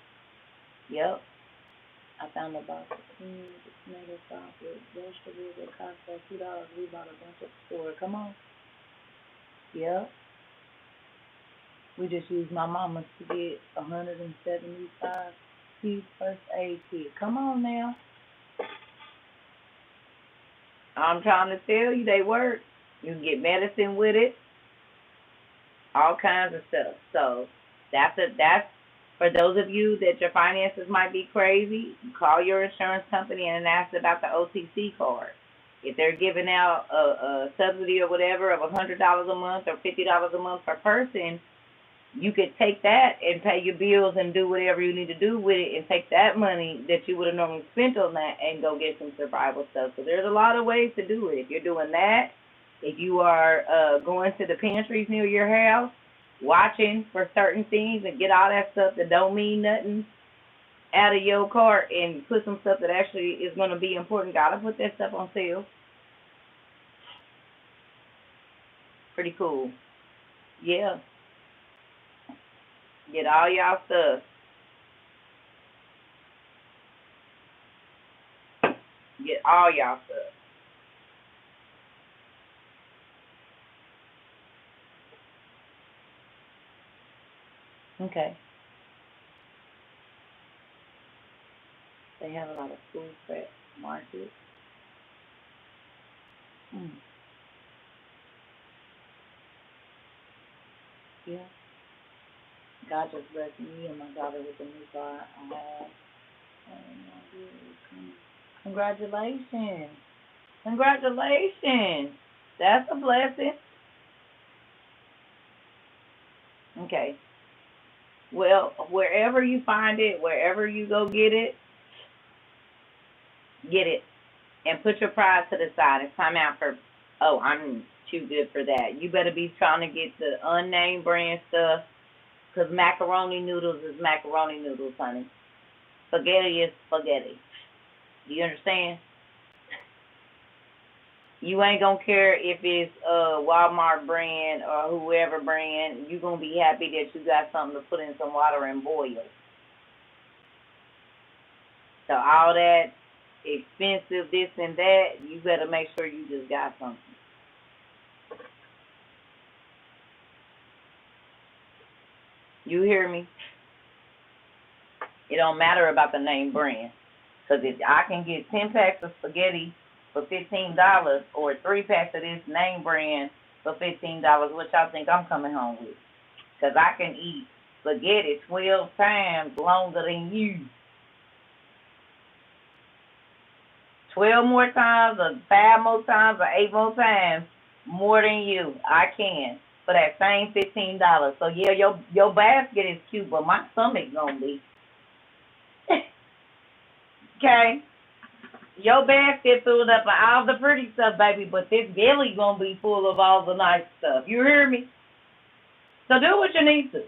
Yep. I found a box of cream, tomato sauce, vegetables at Costco, $2. We bought a bunch at the store. Come on. Yep. We just used my mama's to get 175 piece first aid kit. Come on now. I'm trying to tell you, they work. You can get medicine with it. All kinds of stuff. So that's for those of you that your finances might be crazy. Call your insurance company and ask about the OTC card. If they're giving out a subsidy or whatever of $100 a month or $50 a month per person, you could take that and pay your bills and do whatever you need to do with it, and take that money that you would have normally spent on that and go get some survival stuff. So there's a lot of ways to do it. If you're doing that, if you are going to the pantries near your house, watching for certain things and get all that stuff that don't mean nothing out of your cart and put some stuff that actually is going to be important. Gotta put that stuff on sale. Pretty cool. Yeah. Get all y'all stuff. Get all y'all stuff. Okay. They have a lot of food prep markets. Yeah. God just blessed me and my daughter with a new car. I have. Congratulations. Congratulations. That's a blessing. Okay. Well, wherever you find it, wherever you go get it, and put your pride to the side. It's time out for, oh, I'm too good for that. You better be trying to get the unnamed brand stuff, because macaroni noodles is macaroni noodles, honey. Spaghetti is spaghetti. Do you understand? You ain't gonna care if it's Walmart brand or whoever brand. You gonna be happy that you got something to put in some water and boil. So all that expensive this and that, you better make sure you just got something. You hear me? It don't matter about the name brand, because if I can get 10 packs of spaghetti for $15 or 3 packs of this name brand for $15, what y'all think I'm coming home with? Because I can eat spaghetti 12 times longer than you. 12 more times or 5 more times or 8 more times more than you. I can for that same $15. So yeah, your basket is cute, but my stomach gonna be. Okay? Your basket filled up with all the pretty stuff, baby, but this belly gonna be full of all the nice stuff. You hear me? So do what you need to.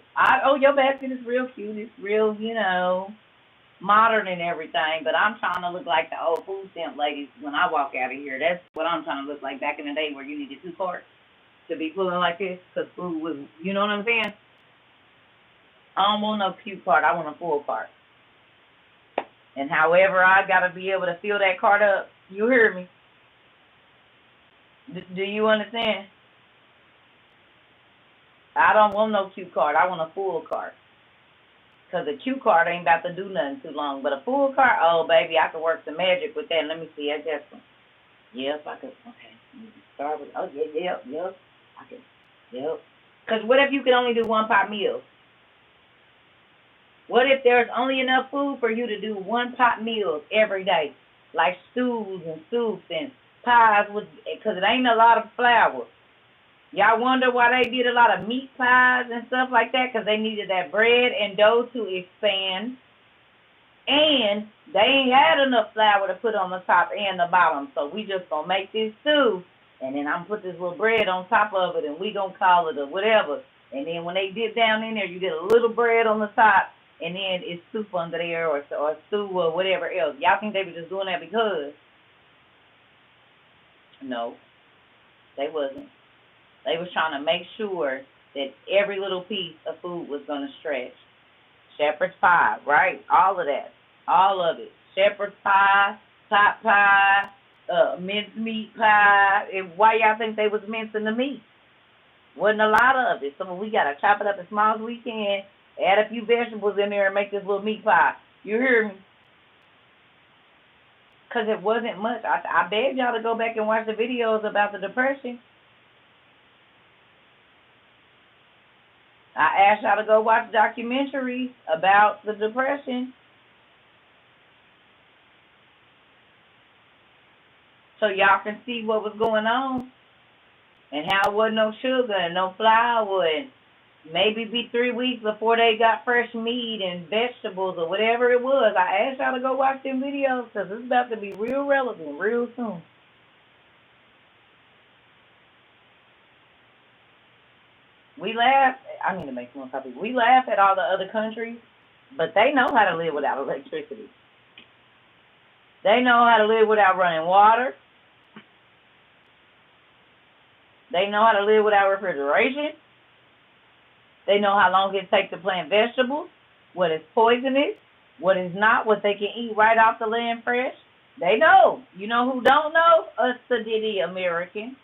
Your basket is real cute. It's real, modern and everything, but I'm trying to look like the old food stamp ladies when I walk out of here. That's what I'm trying to look like back in the day, where you needed 2 carts to be pulling like this, because food was, you know what I'm saying? I don't want no cute cart. I want a full cart. And however I got to be able to fill that cart up, you hear me? Do you understand? I don't want no cute cart. I want a full cart. Because a cute cart ain't about to do nothing too long. But a full cart, oh, baby, I can work some magic with that. Let me see. I guess Yep, I could. Okay. Start with. Oh yeah, yep. I could. Yep. Because what if you could only do one pot meal? What if there's only enough food for you to do one pot meals every day, like stews and soups and pies with? Because it ain't a lot of flour. Y'all wonder why they did a lot of meat pies and stuff like that? Because they needed that bread and dough to expand. And they ain't had enough flour to put on the top and the bottom. So we just going to make this stew. And then I'm going to put this little bread on top of it. And we going to call it a whatever. And then when they dip down in there, you get a little bread on the top. And then it's soup under there or stew or whatever else. Y'all think they were just doing that because? No, they wasn't. They was trying to make sure that every little piece of food was going to stretch. Shepherd's pie, right? All of that. All of it. Shepherd's pie, pot pie, mincemeat pie. And why y'all think they was mincing the meat? Wasn't a lot of it. So we got to chop it up as small as we can, add a few vegetables in there, and make this little meat pie. You hear me? Because it wasn't much. I begged y'all to go back and watch the videos about the Depression. I asked y'all to go watch documentaries about the Depression. So y'all can see what was going on and how it wasn't no sugar and no flour and maybe be 3 weeks before they got fresh meat and vegetables or whatever it was. I asked y'all to go watch them videos because it's about to be real relevant real soon. We laugh. I need to make some more copies. We laugh at all the other countries, but they know how to live without electricity. They know how to live without running water. They know how to live without refrigeration. They know how long it takes to plant vegetables, what is poisonous, what is not, what they can eat right off the land fresh. They know. You know who don't know? Us sedity Americans.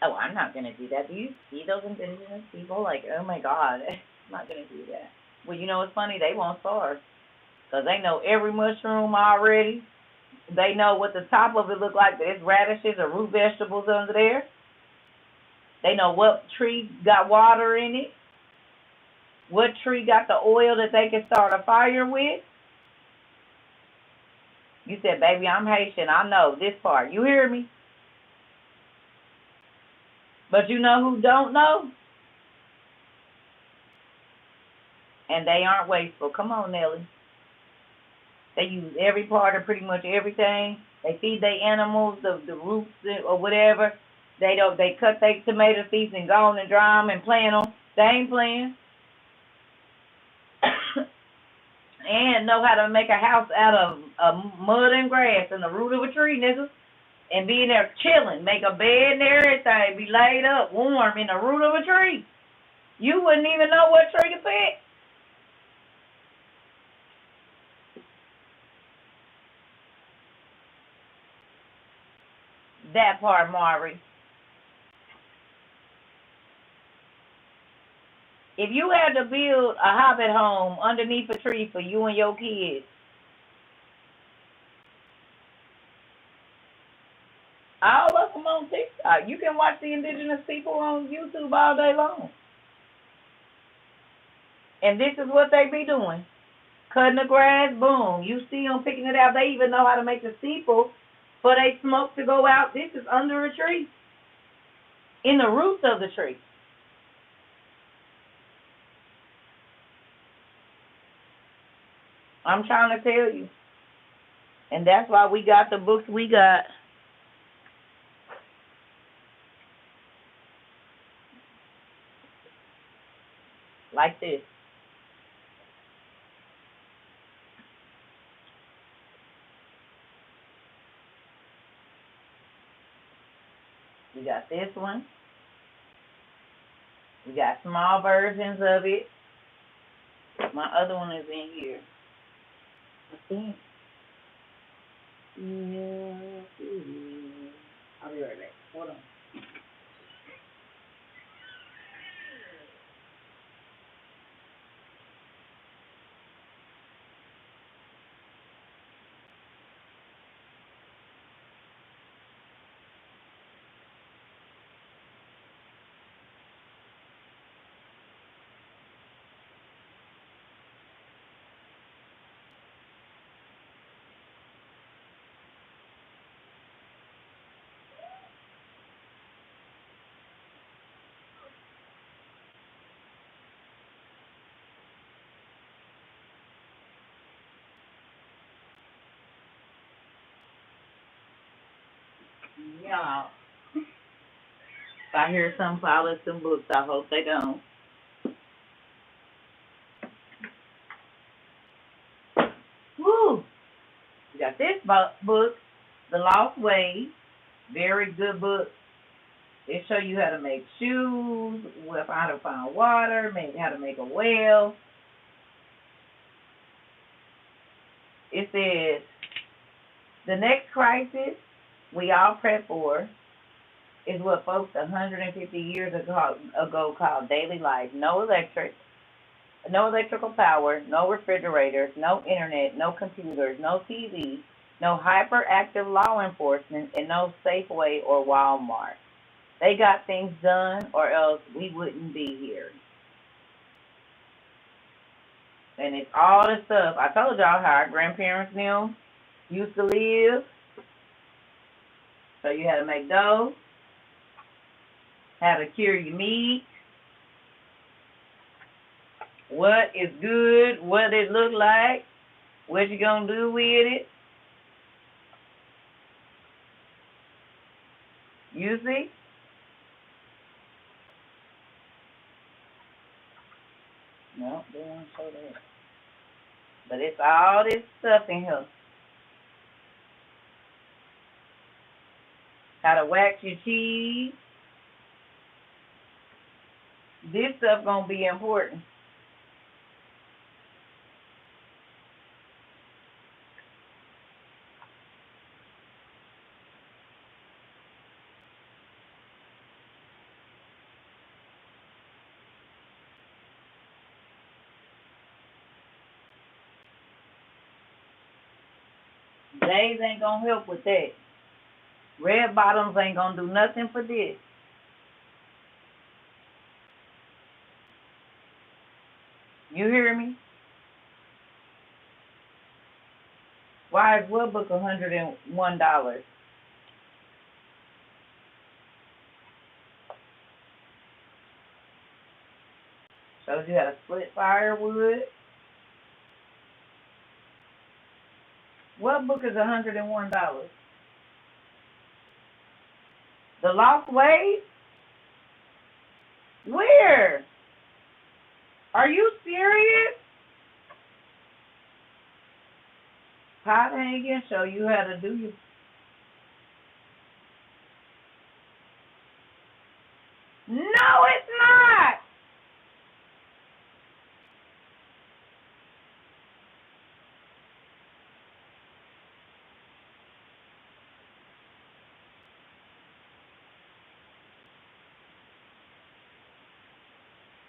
Oh, I'm not going to do that. Do you see those indigenous people? Like, oh, my God, I'm not going to do that. Well, you know what's funny? They won't starve because they know every mushroom already. They know what the top of it look like. There's radishes or root vegetables under there. They know what tree got water in it, what tree got the oil that they can start a fire with. You said, baby, I'm Haitian. I know this part. You hear me? But you know who don't know? And they aren't wasteful. Come on, Nelly. They use every part of pretty much everything. They feed their animals, the roots or whatever. They cut their tomato seeds and go on and dry them and plant them. They ain't playing. And know how to make a house out of mud and grass and the root of a tree, nigga. And be in there chilling, make a bed and everything, be laid up warm in the root of a tree. You wouldn't even know what tree to pick. That part, Maury. If you had to build a hobbit home underneath a tree for you and your kids, all of them on TikTok. You can watch the indigenous people on YouTube all day long. And this is what they be doing. Cutting the grass, boom. You see them picking it out. They even know how to make the steeple for they smoke to go out. This is under a tree. In the roots of the tree. I'm trying to tell you. And that's why we got the books we got. Like this. We got this one. We got small versions of it. My other one is in here. I think. Yeah. I'll be right back. Hold on. Yeah. If I hear some fall in some books, I hope they don't. Woo! We got this book, The Lost Ways. Very good book. It show you how to make shoes, how to find water, how to make a well. It says, the next crisis we all prep for is what folks 150 years ago called daily life. No electrical power, no refrigerators, no internet, no computers, no TV, no hyperactive law enforcement, and no Safeway or Walmart. They got things done or else we wouldn't be here. And it's all the stuff. I told y'all how our grandparents knew used to live. So you had to make dough, how to cure your meat, what is good, what it look like, what you gonna do with it. You see? No, they don't show that. But it's all this stuff in here. How to wax your cheese. This stuff gonna be important. Days ain't gonna help with that. Red bottoms ain't gonna do nothing for this. You hear me? Why is what book $101? Shows you how to split firewood. What book is $101? The Lost Ways? Where? Are you serious? Pot hanging, show you how to do your... No, it's not.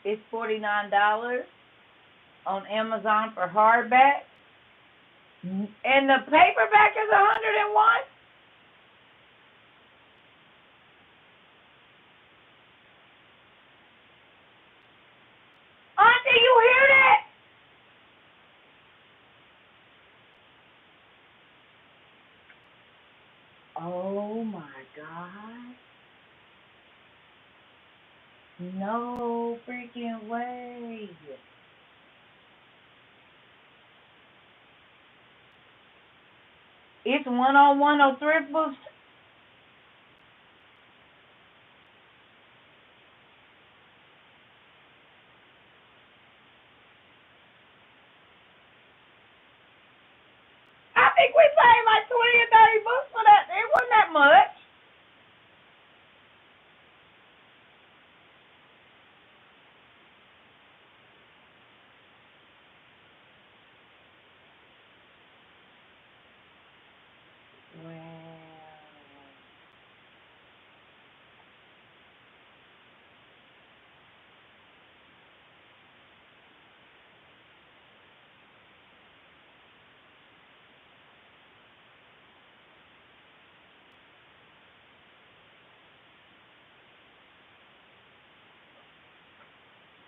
It's $49 on Amazon for hardback. And the paperback is 101? Auntie, you hear that? Oh my God. No freaking way. It's 101 on thrift books. I think we paid like 20 or 30 bucks for that. It wasn't that much. Wow.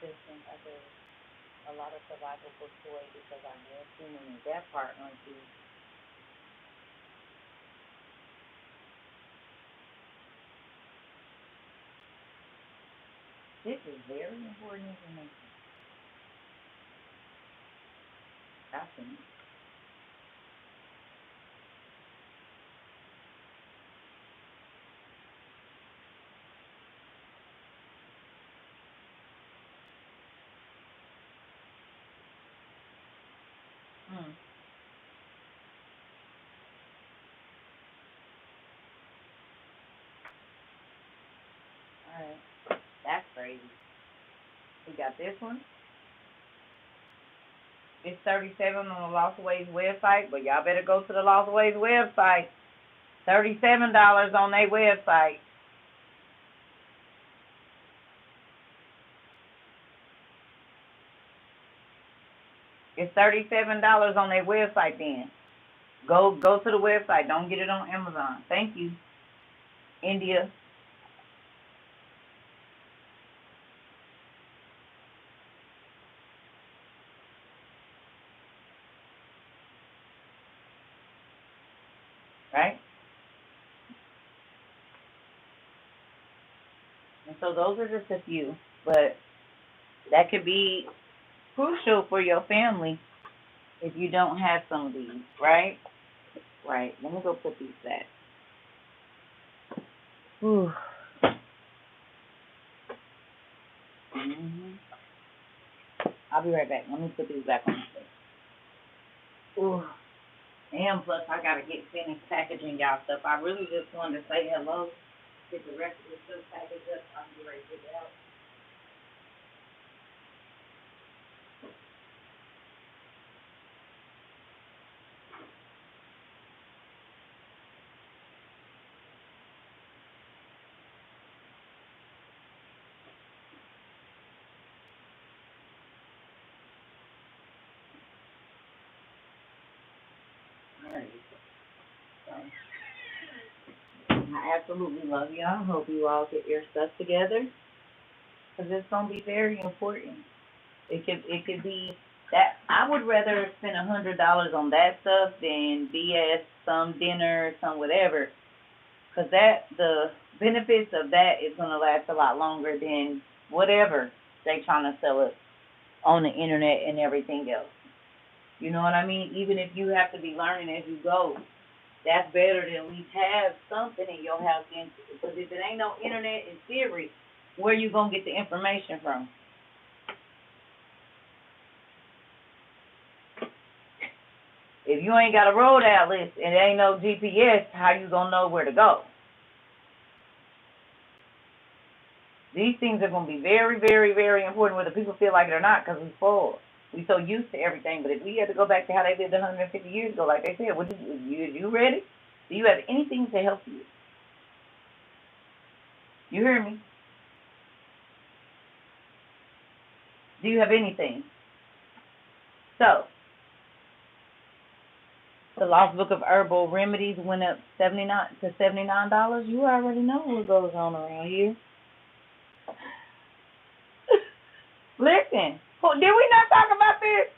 I did a lot of survival books away because I had too many. That part, auntie. This is very important information. I think. Alright. That's crazy. We got this one. It's 37 on the Lost Ways website, but y'all better go to the Lost Ways website. $37 on their website. It's $37 on their website then. Go to the website. Don't get it on Amazon. Thank you. India. Right? And so those are just a few. But that could be crucial for your family if you don't have some of these, right? Right. Let me go put these back. Whew. I'll be right back. Let me put these back on the plate. Ooh. And plus, I gotta get finished packaging y'all stuff. I really just wanted to say hello. Get the rest of this stuff packaged up. I'll be ready to get it out. I absolutely love y'all. Hope you all get your stuff together, because it's gonna be very important. It could be that I would rather spend $100 on that stuff than BS, some dinner, some whatever, because the benefits of that is gonna last a lot longer than whatever they trying to sell us on the internet and everything else. You know what I mean? Even if you have to be learning as you go, that's better than at least have something in your house. Because if it ain't no internet in theory, where you gonna get the information from? If you ain't got a road atlas and there ain't no GPS, how you gonna know where to go? These things are gonna be very, very, very important, whether people feel like it or not, because we spoiled. We so used to everything. But if we had to go back to how they lived 150 years ago, like they said, you ready? Do you have anything to help you? You hear me? Do you have anything? So, the Lost Book of Herbal Remedies went up $79. You already know what goes on around here. Listen, did we not talk about this?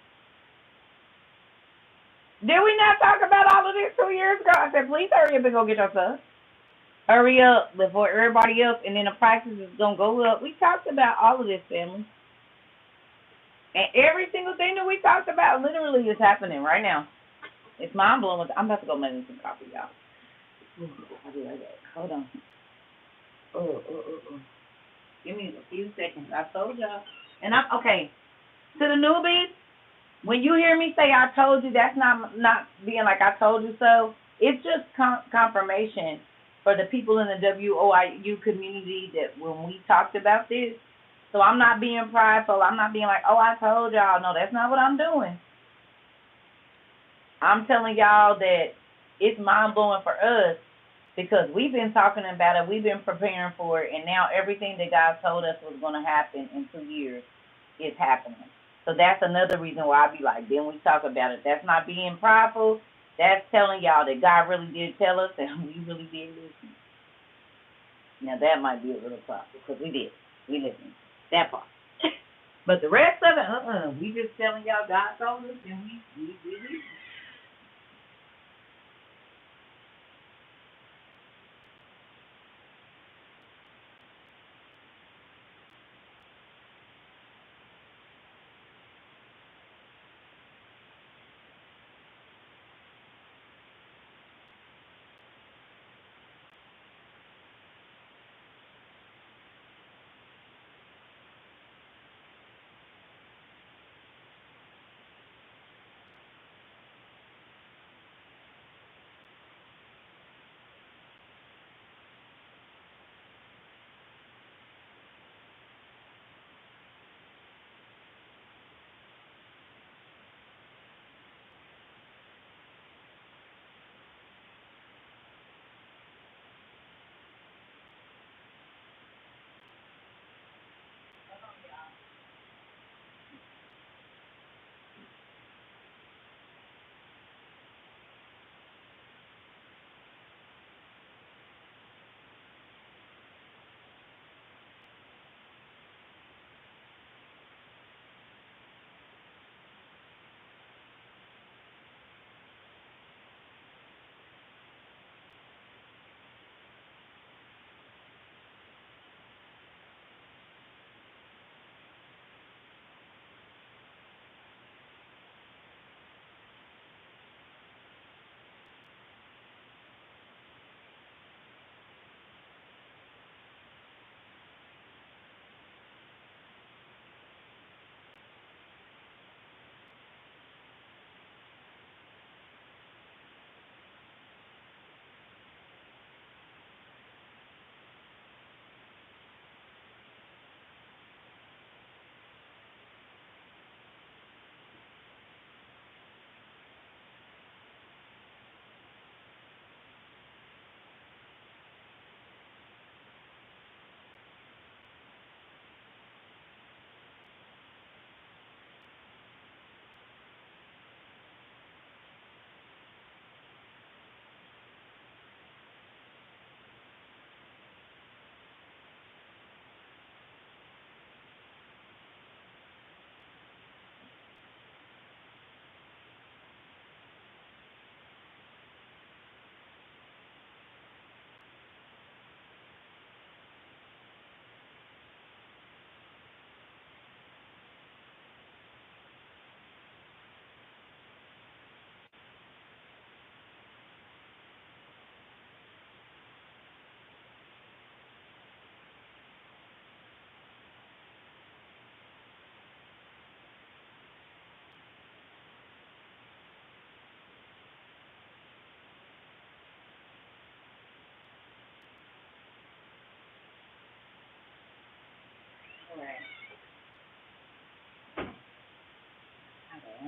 Did we not talk about all of this 2 years ago? I said, please hurry up and go get your stuff. Hurry up before everybody else, and then the prices is going to go up. We talked about all of this, family. And every single thing that we talked about literally is happening right now. It's mind-blowing. I'm about to go make me some coffee, y'all. I'll be right back. Hold on. Give me a few seconds. I told y'all. And okay. To the newbies, when you hear me say I told you, that's not being like I told you so. It's just confirmation for the people in the WOIU community that when we talked about this. So I'm not being prideful. I'm not being like, oh, I told y'all. No, that's not what I'm doing. I'm telling y'all that it's mind-blowing for us because we've been talking about it. We've been preparing for it. And now everything that God told us was going to happen in 2 years is happening. So that's another reason why I be like, then we talk about it. That's not being prideful. That's telling y'all that God really did tell us and we really did listen. Now that might be a little prideful because we did. We listened. That part. But the rest of it, we just telling y'all God told us and we listened.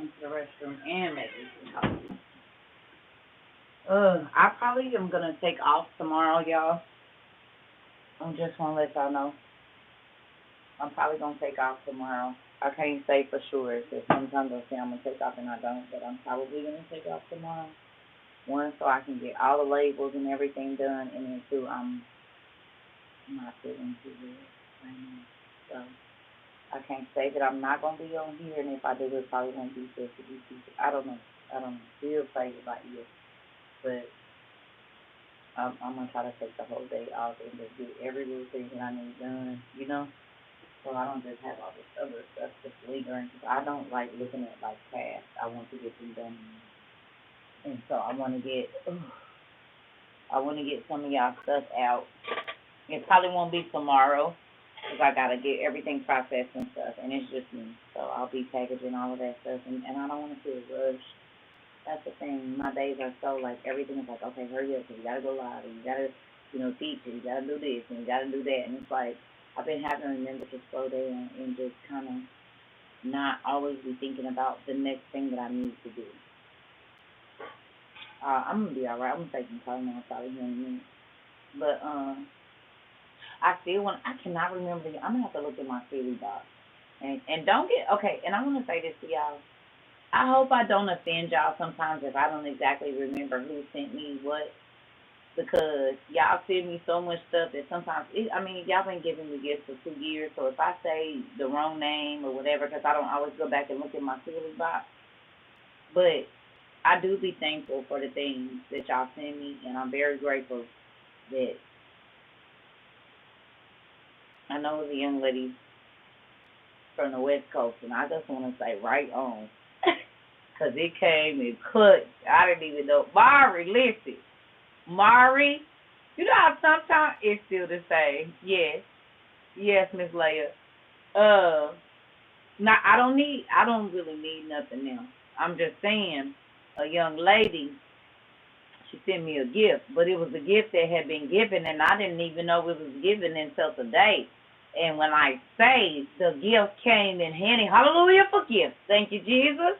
into the restroom and make me some coffee. I probably am gonna take off tomorrow, y'all. I just wanna let y'all know. I'm probably gonna take off tomorrow. I can't say for sure because sometimes I say I'm gonna take off and I don't, but I'm probably gonna take off tomorrow. One, so I can get all the labels and everything done, and then two, I'm not feeling too good right now. So I can't say that I'm not gonna be on here, and if I do, it probably won't be just to be people. I don't know. Still pray about you, but I'm gonna try to take the whole day off and just do every little thing that I need done, so I don't just have all this other stuff just lingering. Cause I don't like looking at like tasks. I want to get them done, and so I want to get some of y'all stuff out. It probably won't be tomorrow because I gotta get everything processed and stuff, and it's just me. So I'll be packaging all of that stuff, and I don't want to feel rushed. That's the thing. My days are so like everything is like, okay, hurry up, because you gotta go live, and you gotta, teach, and you gotta do this, and you gotta do that, and it's like I've been having to remember to slow down and just kind of not always be thinking about the next thing that I need to do. I'm gonna be all right. I'm gonna take some time now, probably here in a minute, but I cannot remember I'm gonna have to look at my Philly box. And don't get, okay, and I wanna say this to y'all. I hope I don't offend y'all sometimes if I don't exactly remember who sent me what, because y'all send me so much stuff that sometimes, y'all been giving me gifts for 2 years, so if I say the wrong name or whatever, because I don't always go back and look at my Philly box, but I do be thankful for the things that y'all send me, and I'm very grateful that I know it's a young lady from the West Coast, and I just want to say right on, because it came in clutch. I didn't even know. Mari, listen. Mari, you know how sometimes it's still the same. Yes. Yes, Miss Leia. Now, I don't really need nothing now. I'm just saying, a young lady, she sent me a gift, but it was a gift that had been given, and I didn't even know it was given until today. And when I say the gift came in handy, hallelujah for gifts. Thank you, Jesus.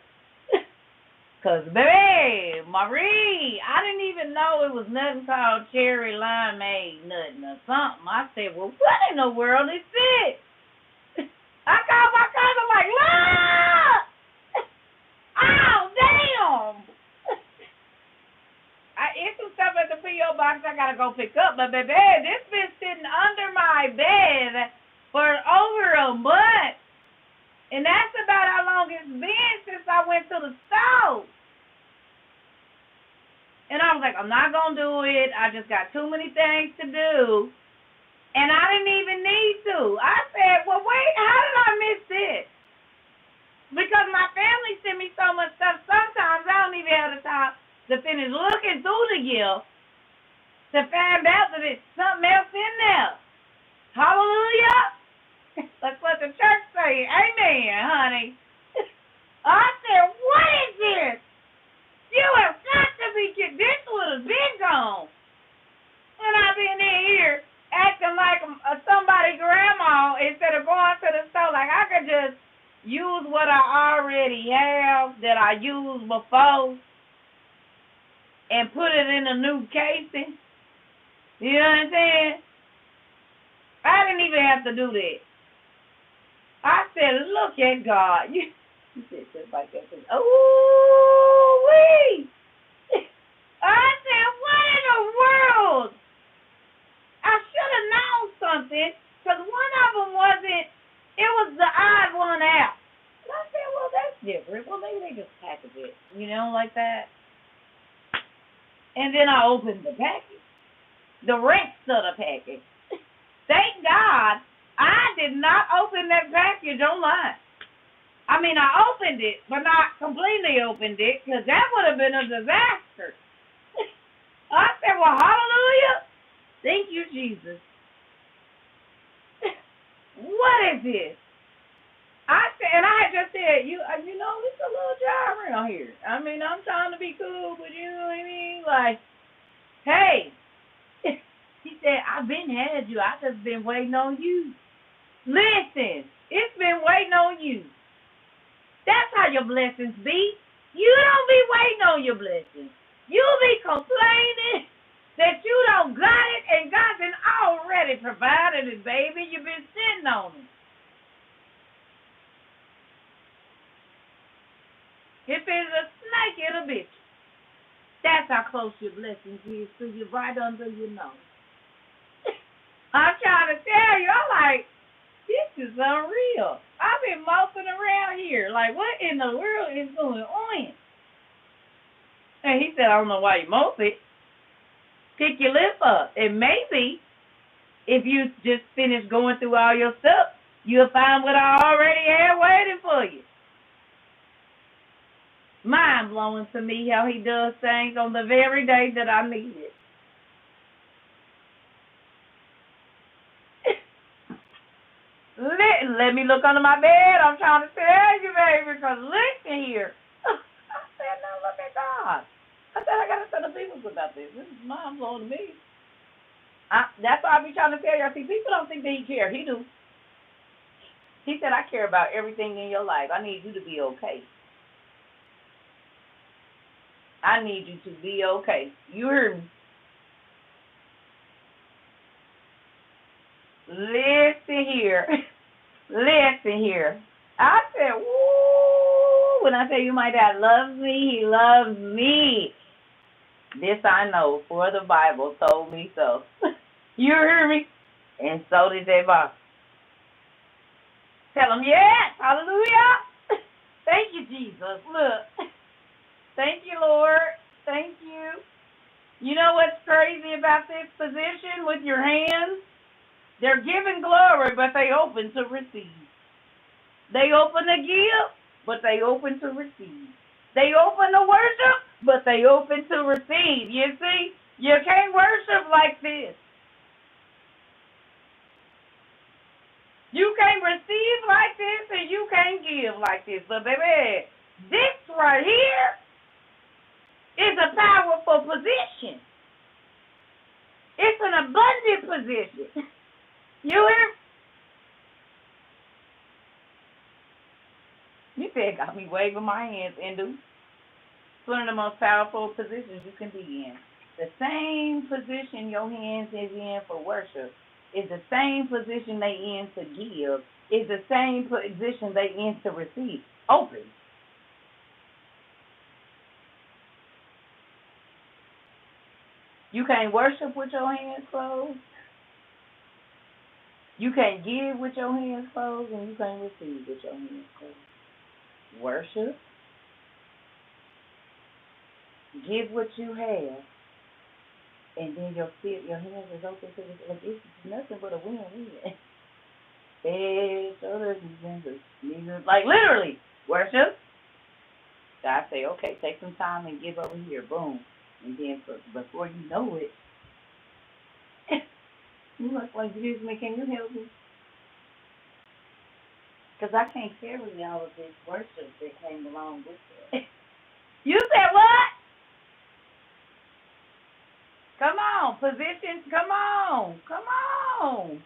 Because, baby, Marie, I didn't even know it was nothing called cherry limeade nothing or something. I said, well, what in the world is this? I called my cousin like, look! Oh, damn! It's some stuff at the P.O. box I got to go pick up. But, baby, this been sitting under my bed for over a month. And that's about how long it's been since I went to the store. And I was like, I'm not going to do it. I just got too many things to do. And I didn't even need to. I said, well, wait, how did I miss this? Because my family sent me so much stuff. Sometimes I don't even have the time to finish looking through the gift to find out that it's something else in there. Hallelujah. That's what the church say. Amen, honey. I said, what is this? You have got to be kidding. This would have been gone. And I've been in here acting like somebody grandma instead of going to the store. Like I could just use what I already have that I used before and put it in a new casing. You know what I'm saying? I didn't even have to do that. I said, look at God. You said just like that. Ooh-wee! I said, what in the world? I should have known something, because one of them it was the odd one out. And I said, well, that's different. Well, maybe they just package it, like that. And then I opened the package, the rest of the package. Thank God I did not open that package online. I opened it, but not completely opened it, because that would have been a disaster. I said, well, hallelujah. Thank you, Jesus. What is this? I said, and I had just said, it's a little dry around here. I'm trying to be cool, but you know what I mean? Like, hey. He said, I've been had you. I just been waiting on you. Listen, it's been waiting on you. That's how your blessings be. You don't be waiting on your blessings. You be complaining that you don't got it, and God been already provided it, baby. You've been sitting on it. If it's a snake, it'll bit you. That's how close your blessings is to you, right under your nose. I'm trying to tell you, I'm like, this is unreal. I've been moping around here. Like, what in the world is going on? And he said, I don't know why you mope it. Pick your lip up. And maybe if you just finish going through all your stuff, you'll find what I already had waiting for you. Mind blowing to me how he does things on the very day that I need it. Let me look under my bed. I'm trying to tell you, baby, because listen here. I said, no, look at God. I said, I got to tell the people about this. This is mind blowing to me. That's why I be trying to tell y'all. See, people don't think that he cares. He do. He said, I care about everything in your life. I need you to be okay. I need you to be okay. You heard me. Listen here. Listen here. I said, woo. When I tell you my dad loves me, he loves me. This I know, for the Bible told me so. You hear me? And so did Devon. Tell him, yes, hallelujah. Thank you, Jesus. Look. Thank you, Lord. Thank you. You know what's crazy about this position with your hands? They're giving glory, but they open to receive. They open to give, but they open to receive. They open to worship, but they open to receive. You see, you can't worship like this. You can't receive like this, and you can't give like this. But baby, this right here is a powerful position. It's an abundant position. You hear? You said got me waving my hands, Indu. It's one of the most powerful positions you can be in. The same position your hands is in for worship is the same position they in to give. Is the same position they in to receive. Open. You can't worship with your hands closed. You can't give with your hands closed, and you can't receive with your hands closed. Worship. Give what you have, and then your hands is open to this. Like, it's nothing but a win-win. Like literally, worship. God say, okay, take some time and give over here. Boom. And then before you know it, you look like, excuse me, can you help me? Because I can't carry all of this worship that came along with it. You said what? Come on, positions, come on, come on.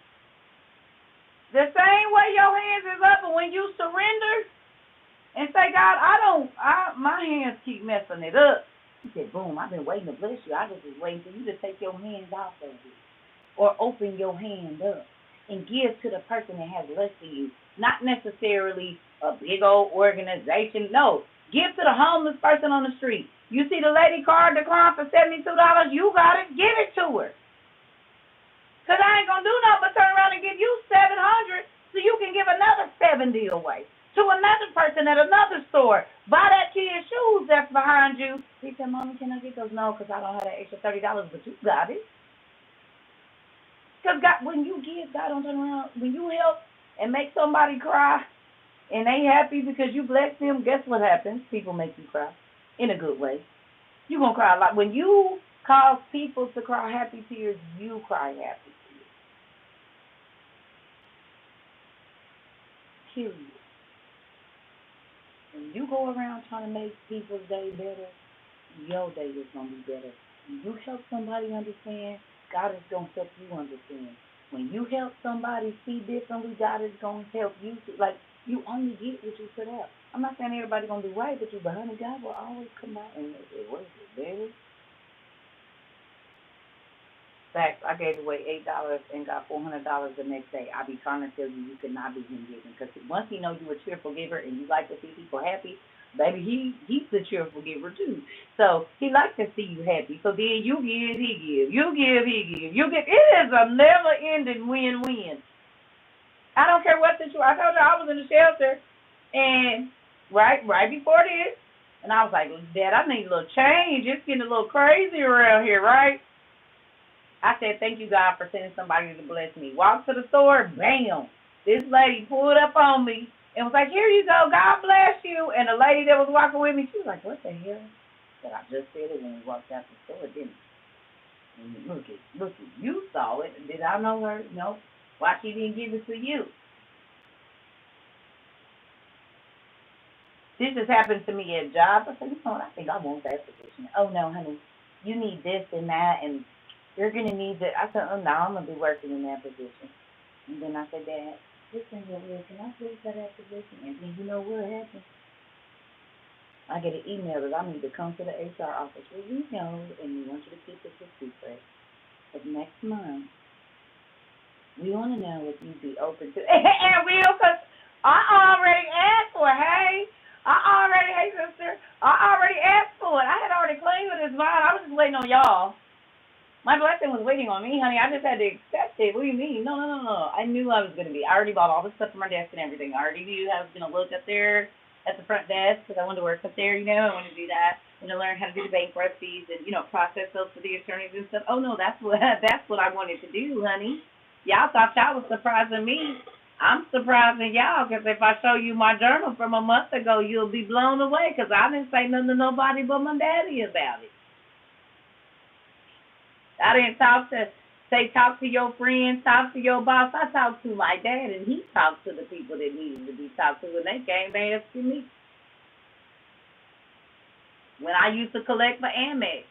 The same way your hands is up, and when you surrender and say, God, my hands keep messing it up. He said, boom, I've been waiting to bless you. I was just waiting for you to take your hands off of it. Or open your hand up and give to the person that has less than you. Not necessarily a big old organization. No, give to the homeless person on the street. You see the lady card declined for $72, you got it, give it to her. Because I ain't going to do nothing but turn around and give you $700 so you can give another $70 away to another person at another store. Buy that kid's shoes that's behind you. He said, Mommy, can I get those? No, because I don't have that extra $30, but you got it. Because God, when you give, God don't turn around. When you help and make somebody cry and they happy because you bless them, guess what happens? People make you cry in a good way. You're going to cry a lot. When you cause people to cry happy tears, you cry happy tears. Period. When you go around trying to make people's day better, your day is going to be better. When you help somebody understand, God is going to help you understand. When you help somebody see differently, God is going to help you see. Like, you only get what you put out. I'm not saying everybody gonna do right, but you behind the God will always come out and make it worth it, baby. Facts, I gave away $8 and got $400 the next day. I be trying to tell you, you cannot be him giving, because once he knows you a cheerful giver and you like to see people happy, baby, he's a cheerful giver too. So he likes to see you happy. So then you give, he give, you give, he give, you give. It is a never ending win-win. I don't care what situation. I told you I was in the shelter, and right before this, and I was like, Dad, I need a little change. It's getting a little crazy around here, right? I said, thank you, God, for sending somebody to bless me. Walked to the store, bam. This lady pulled up on me and was like, here you go, God bless you. And the lady that was walking with me, she was like, what the hell? I said, I just said it when we walked out the store, didn't I? And look at, you saw it. Did I know her? No. Why she didn't give it to you? This has happened to me at jobs. I said, you know what, I think I want that position. Oh, no, honey, you need this and that, and you're going to need that. I said, oh, no, I'm going to be working in that position. And then I said, Dad, this thing over here, can I please have that position? And then you know what happened? I get an email that I need to come to the HR office. Well, we know, and we want you to keep this a secret. But next month, we want to know if you'd be open to and will, because I already asked for it. Hey, sister, I already asked for it. I had already claimed it as mine. I was just waiting on y'all. My blessing was waiting on me, honey. I just had to accept it. What do you mean? No. I knew I was going to be. I already bought all the stuff for my desk and everything. I already knew I was going to look up there at the front desk because I wanted to work up there, I wanted to do that. I wanted to learn how to do the bankruptcies and, process those for the attorneys and stuff. Oh, no, that's what I wanted to do, honey. Y'all thought y'all was surprising me. I'm surprising y'all because if I show you my journal from a month ago, you'll be blown away because I didn't say nothing to nobody but my daddy about it. I didn't talk to your friends, talk to your boss. I talked to my dad, and he talked to the people that needed to be talked to, and they came asking me. When I used to collect for Amex,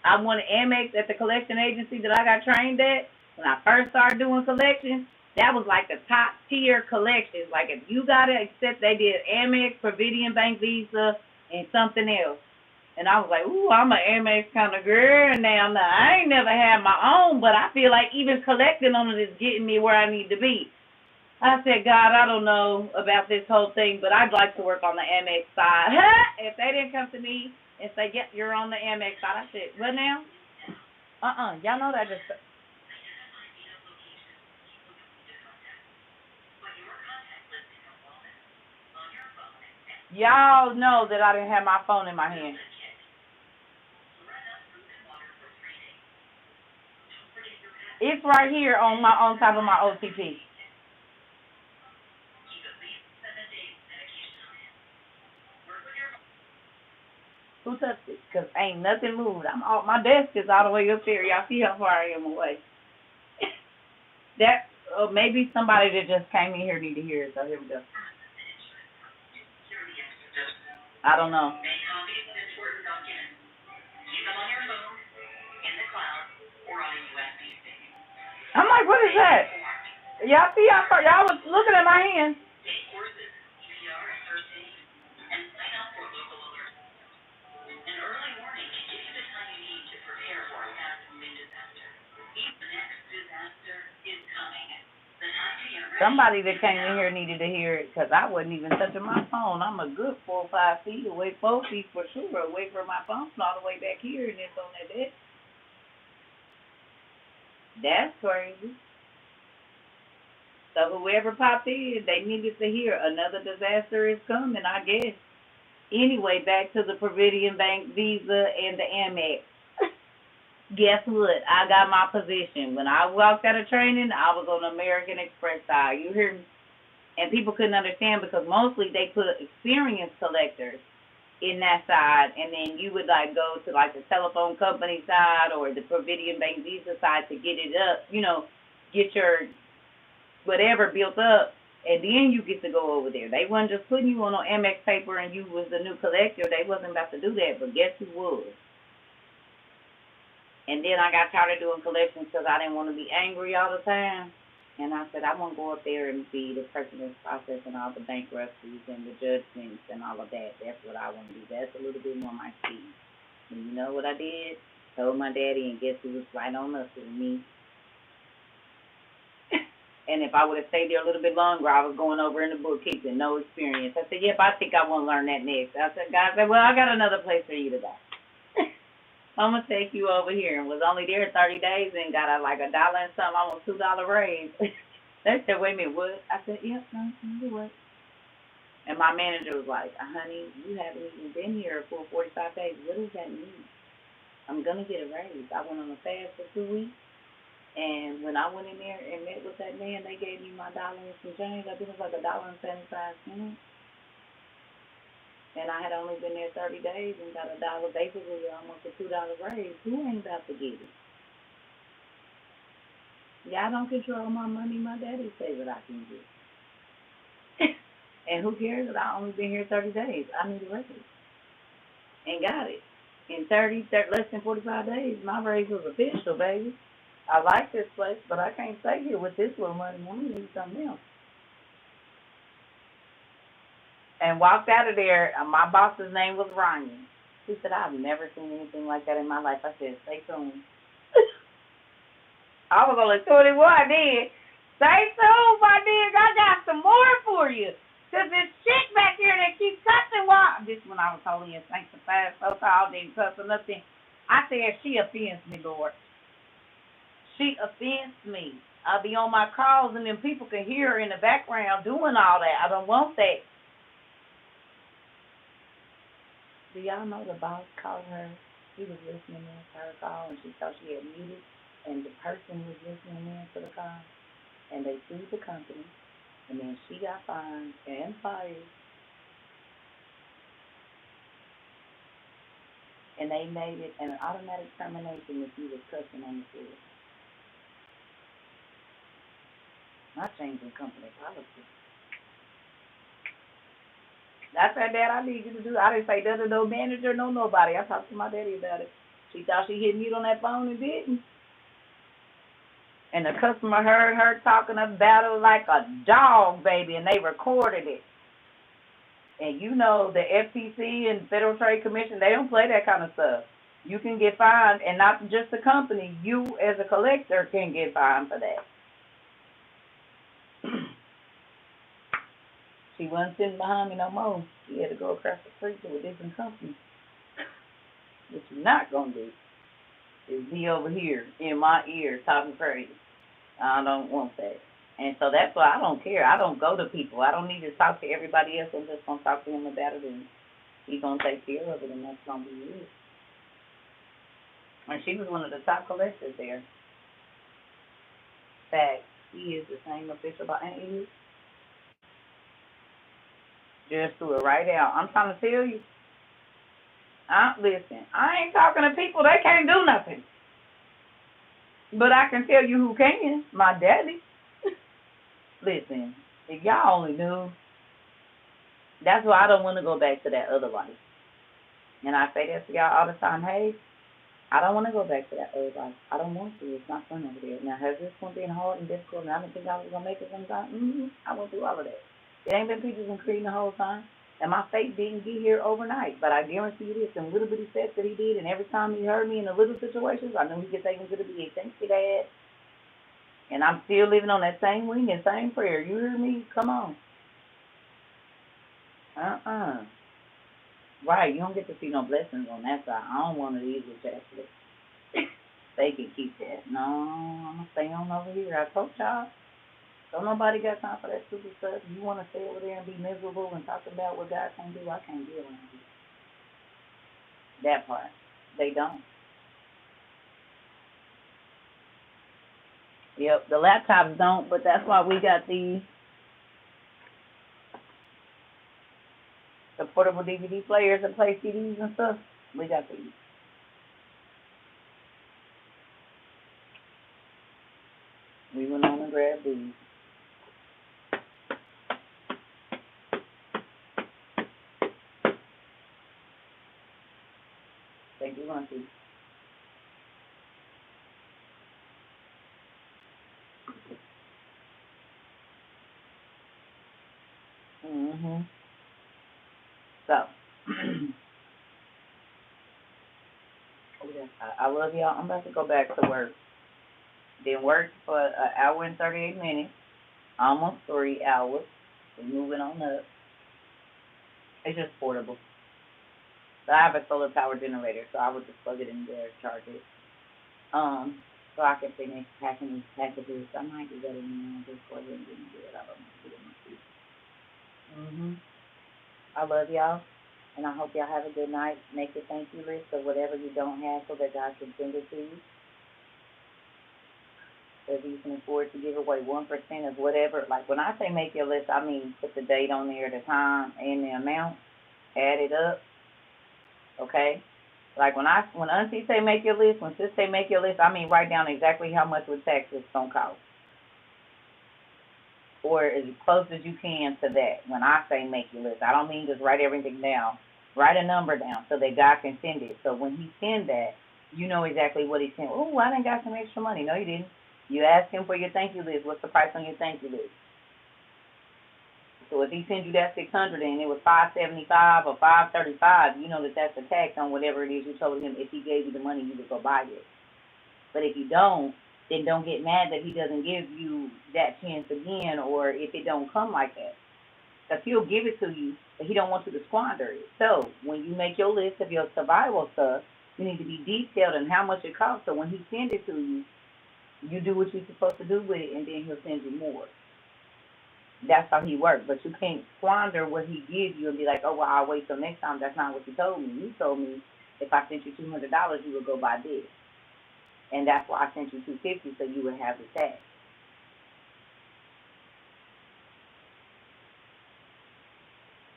I wanted Amex at the collection agency that I got trained at. When I first started doing collections, that was like the top tier collections. Like if you got to accept, they did Amex, Providian Bank, Visa, and something else. And I was like, ooh, I'm an Amex kind of girl now. I ain't never had my own, but I feel like even collecting on it is getting me where I need to be. I said, God, I don't know about this whole thing, but I'd like to work on the Amex side. If they didn't come to me and say, yep, you're on the Amex side, I said, what now? Y'all know that just... Y'all know that I didn't have my phone in my hand. It's right here on top of my OTP. Who touched it? Because ain't nothing moved. My desk is all the way up there. Y'all see how far I am away. That maybe somebody that just came in here need to hear it. So here we go. I don't know. I'm like, what is that? Y'all see how far? Y'all was looking at my hand. Somebody that came in here needed to hear it because I wasn't even touching my phone. I'm a good 4 or 5 feet away, 4 feet for sure, away from my phone, all the way back here, and it's on that desk. That's crazy. So whoever popped in, they needed to hear another disaster is coming, I guess. Anyway, back to the Providian Bank, Visa, and the Amex. Guess what? I got my position. When I walked out of training, I was on the American Express side. You hear me? And people couldn't understand because mostly they put experienced collectors in that side, and then you would go to the telephone company side or the Providian Bank Visa side to get it up, get your whatever built up, and then you get to go over there. They wasn't just putting you on Amex paper and you was the new collector. They wasn't about to do that, but guess who was? And then I got tired of doing collections because I didn't want to be angry all the time. And I said, I want to go up there and be the person that's processing all the bankruptcies and the judgments and all of that. That's what I want to do. That's a little bit more my speed. And you know what I did? Told my daddy, and guess who was right on us with me? And if I would have stayed there a little bit longer, I was going over in the bookkeeping, no experience. I said, yep, I think I want to learn that next. I said, God said, well, I got another place for you to go. I'm going to take you over here. And was only there 30 days and got like $1 and something, almost $2 raise. They said, wait a minute, what? I said, yep, no, what? And my manager was like, honey, you haven't even been here for 45 days. What does that mean? I'm going to get a raise. I went on a fast for 2 weeks. And when I went in there and met with that man, they gave me my dollar and some change. I think it was like $1.75. And I had only been there 30 days and got $1, basically almost a $2 raise. Who ain't about to get it? Yeah, I don't control my money. My daddy say what I can get. And who cares that I only been here 30 days? I need a raise. And got it. In less than 45 days, my raise was official, baby. I like this place, but I can't stay here with this little money. I'm gonna need something else. And walked out of there. My boss's name was Ryan. He said, I've never seen anything like that in my life. I said, stay tuned. I was only 21 then. Stay tuned, my nigga. I got some more for you. Because this chick back here that keeps cussing this when I was holy and sanctified, so called, didn't cuss or nothing. I said, she offends me, Lord. She offends me. I'll be on my calls and then people can hear her in the background doing all that. I don't want that. Do y'all know the boss called her? He was listening in to her call and she thought she had muted, and the person was listening in to the call, and they sued the company, and then she got fined and fired, and they made it an automatic termination if you was cussing on the floor. Not changing company policy. I said, Dad, I need you to do. I didn't say that to no manager, no nobody. I talked to my daddy about it. She thought she hit mute on that phone and didn't. And the customer heard her talking about it like a dog, baby, and they recorded it. And you know the FTC and Federal Trade Commission, they don't play that kind of stuff. You can get fined, and not just the company. You as a collector can get fined for that. She wasn't sitting behind me no more. She had to go across the street to a different company. What you're not going to do is be over here in my ear talking crazy. I don't want that. And so that's why I don't care. I don't go to people. I don't need to talk to everybody else. I'm just going to talk to him about it, and he's going to take care of it, and that's going to be it. And she was one of the top collectors there. In fact, he is the same official by Aunt. Just threw it right out. I'm trying to tell you. Listen, I ain't talking to people. They can't do nothing. But I can tell you who can. My daddy. Listen, if y'all only knew. That's why I don't want to go back to that other life. And I say that to y'all all the time. Hey, I don't want to go back to that other life. I don't want to. It's not fun over there. Now, has this one been hard and difficult, and I didn't think I was going to make it sometime? I went through all of that. It ain't been peaches and cream the whole time. And my faith didn't get here overnight. But I guarantee you this, some little bitty steps that he did, and every time he heard me in the little situations, I knew he could take me to the big. Thanks to Dad. And I'm still living on that same wing and same prayer. You hear me? Come on. Right, you don't get to see no blessings on that side. I don't want to these with Catholics. They can keep that. No, I'm going to stay on over here. I told y'all. Don't nobody got time for that stupid stuff. You want to stay over there and be miserable and talk about what God can do, I can't deal with you. That part. They don't. Yep, the laptops don't, but that's why we got the portable DVD players that play CDs and stuff. We got these. We went on and grabbed these. Thank you, Auntie. Mhm. So, I love y'all. I'm about to go back to work. Then work for an hour and 38 minutes, almost 3 hours. So moving on up. It's just portable. But I have a solar power generator, so I would just plug it in there, charge it. So I can finish packing these packages. I might do that in the morning. Just go ahead and get into it. I don't know. Get in my seat. I love y'all, and I hope y'all have a good night. Make a thank you list of whatever you don't have so that God can send it to you. So if you can afford to give away 1% of whatever, like when I say make your list, I mean put the date on there, the time, and the amount, add it up, okay? Like when Auntie say make your list, when Sis say make your list, I mean write down exactly how much with taxes gonna cost, or as close as you can to that. When I say make your list, I don't mean just write everything down. Write a number down so that God can send it. So when He send that, you know exactly what He sent. Oh, I done got some extra money. No, you didn't. You asked Him for your thank you list. What's the price on your thank you list? So if He sends you that 600 and it was 575 or 535, you know that that's a tax on whatever it is you told Him. If He gave you the money, you would go buy it. But if you don't, then don't get mad that He doesn't give you that chance again, or if it don't come like that. Because He'll give it to you, but He don't want you to squander it. So when you make your list of your survival stuff, you need to be detailed on how much it costs. So when He sends it to you, you do what you're supposed to do with it, and then He'll send you more. That's how He works. But you can't squander what He gives you and be like, oh, well, I'll wait till next time. That's not what you told me. You told me if I sent you $200, you would go buy this. And that's why I sent you $250 so you would have the tax.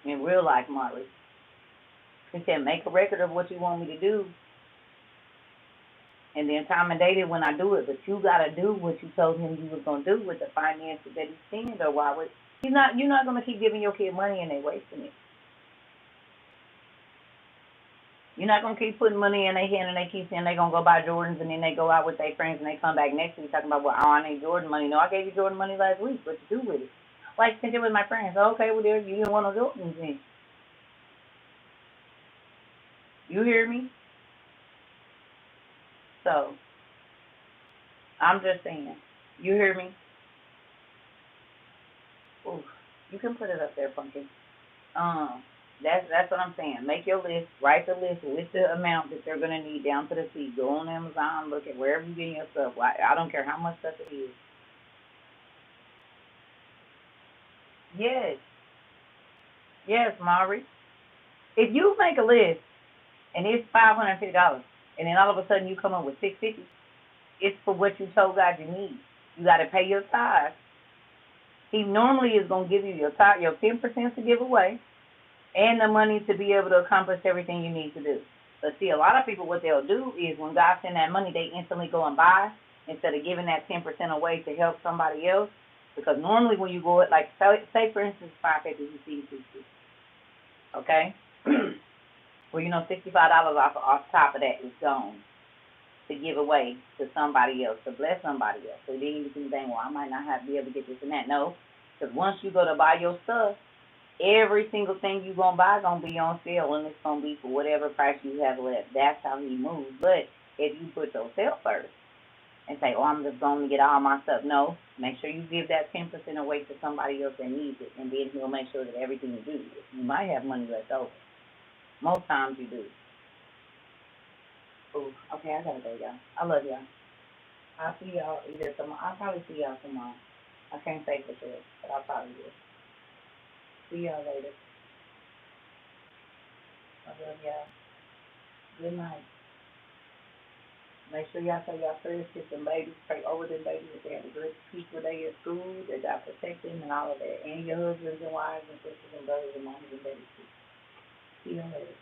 In real life, Marley, He said, make a record of what you want me to do, and then time and date it when I do it. But you gotta do what you told Him you was gonna do with the finances that He's sending. Or why would He's not? You're not gonna keep giving your kid money and they wasting it. You're not gonna keep putting money in their hand and they keep saying they're gonna go buy Jordans, and then they go out with their friends and they come back next week talking about, well, oh, I need Jordan money. No, I gave you Jordan money last week. What you do with it? Like, spent it with my friends. Okay, well, there you didn't want no Jordans then. You hear me? So I'm just saying. You hear me? Ooh, you can put it up there, Pumpkin. That's what I'm saying. Make your list. Write the list with the amount that they're gonna need down to the T. Go on Amazon. Look at wherever you get your stuff. I don't care how much stuff it is. Yes, yes, Maury. If you make a list and it's $550, and then all of a sudden you come up with 650, it's for what you told God you need. You got to pay your tithe. He normally is gonna give you your tithe, your 10% to give away, and the money to be able to accomplish everything you need to do. But see, a lot of people, what they'll do is when God send that money, they instantly go and buy instead of giving that 10% away to help somebody else. Because normally when you go, like say for instance, 550, you see 60, okay? Well, $65 off top of that is gone to give away to somebody else, to bless somebody else. So then you can think, well, I might not be able to get this and that. No, because once you go to buy your stuff, every single thing you gonna buy gonna be on sale, and it's gonna be for whatever price you have left. That's how He moves. But if you put yourself first and say, oh, I'm just gonna get all my stuff, no, make sure you give that 10% away to somebody else that needs it, and then He'll make sure that everything is good. You might have money left over. Most times you do. Ooh, okay, I gotta go, y'all. I love y'all. I'll see y'all either tomorrow. I'll probably see y'all tomorrow. I can't say for sure, but I'll probably will. See y'all later. I love y'all. Good night. Make sure y'all tell y'all prayers, kiss them babies, pray over them babies if they have a good peaceful day at school, that God protect them and all of that. And your husbands and wives and sisters and brothers and moms and babies too. See you later.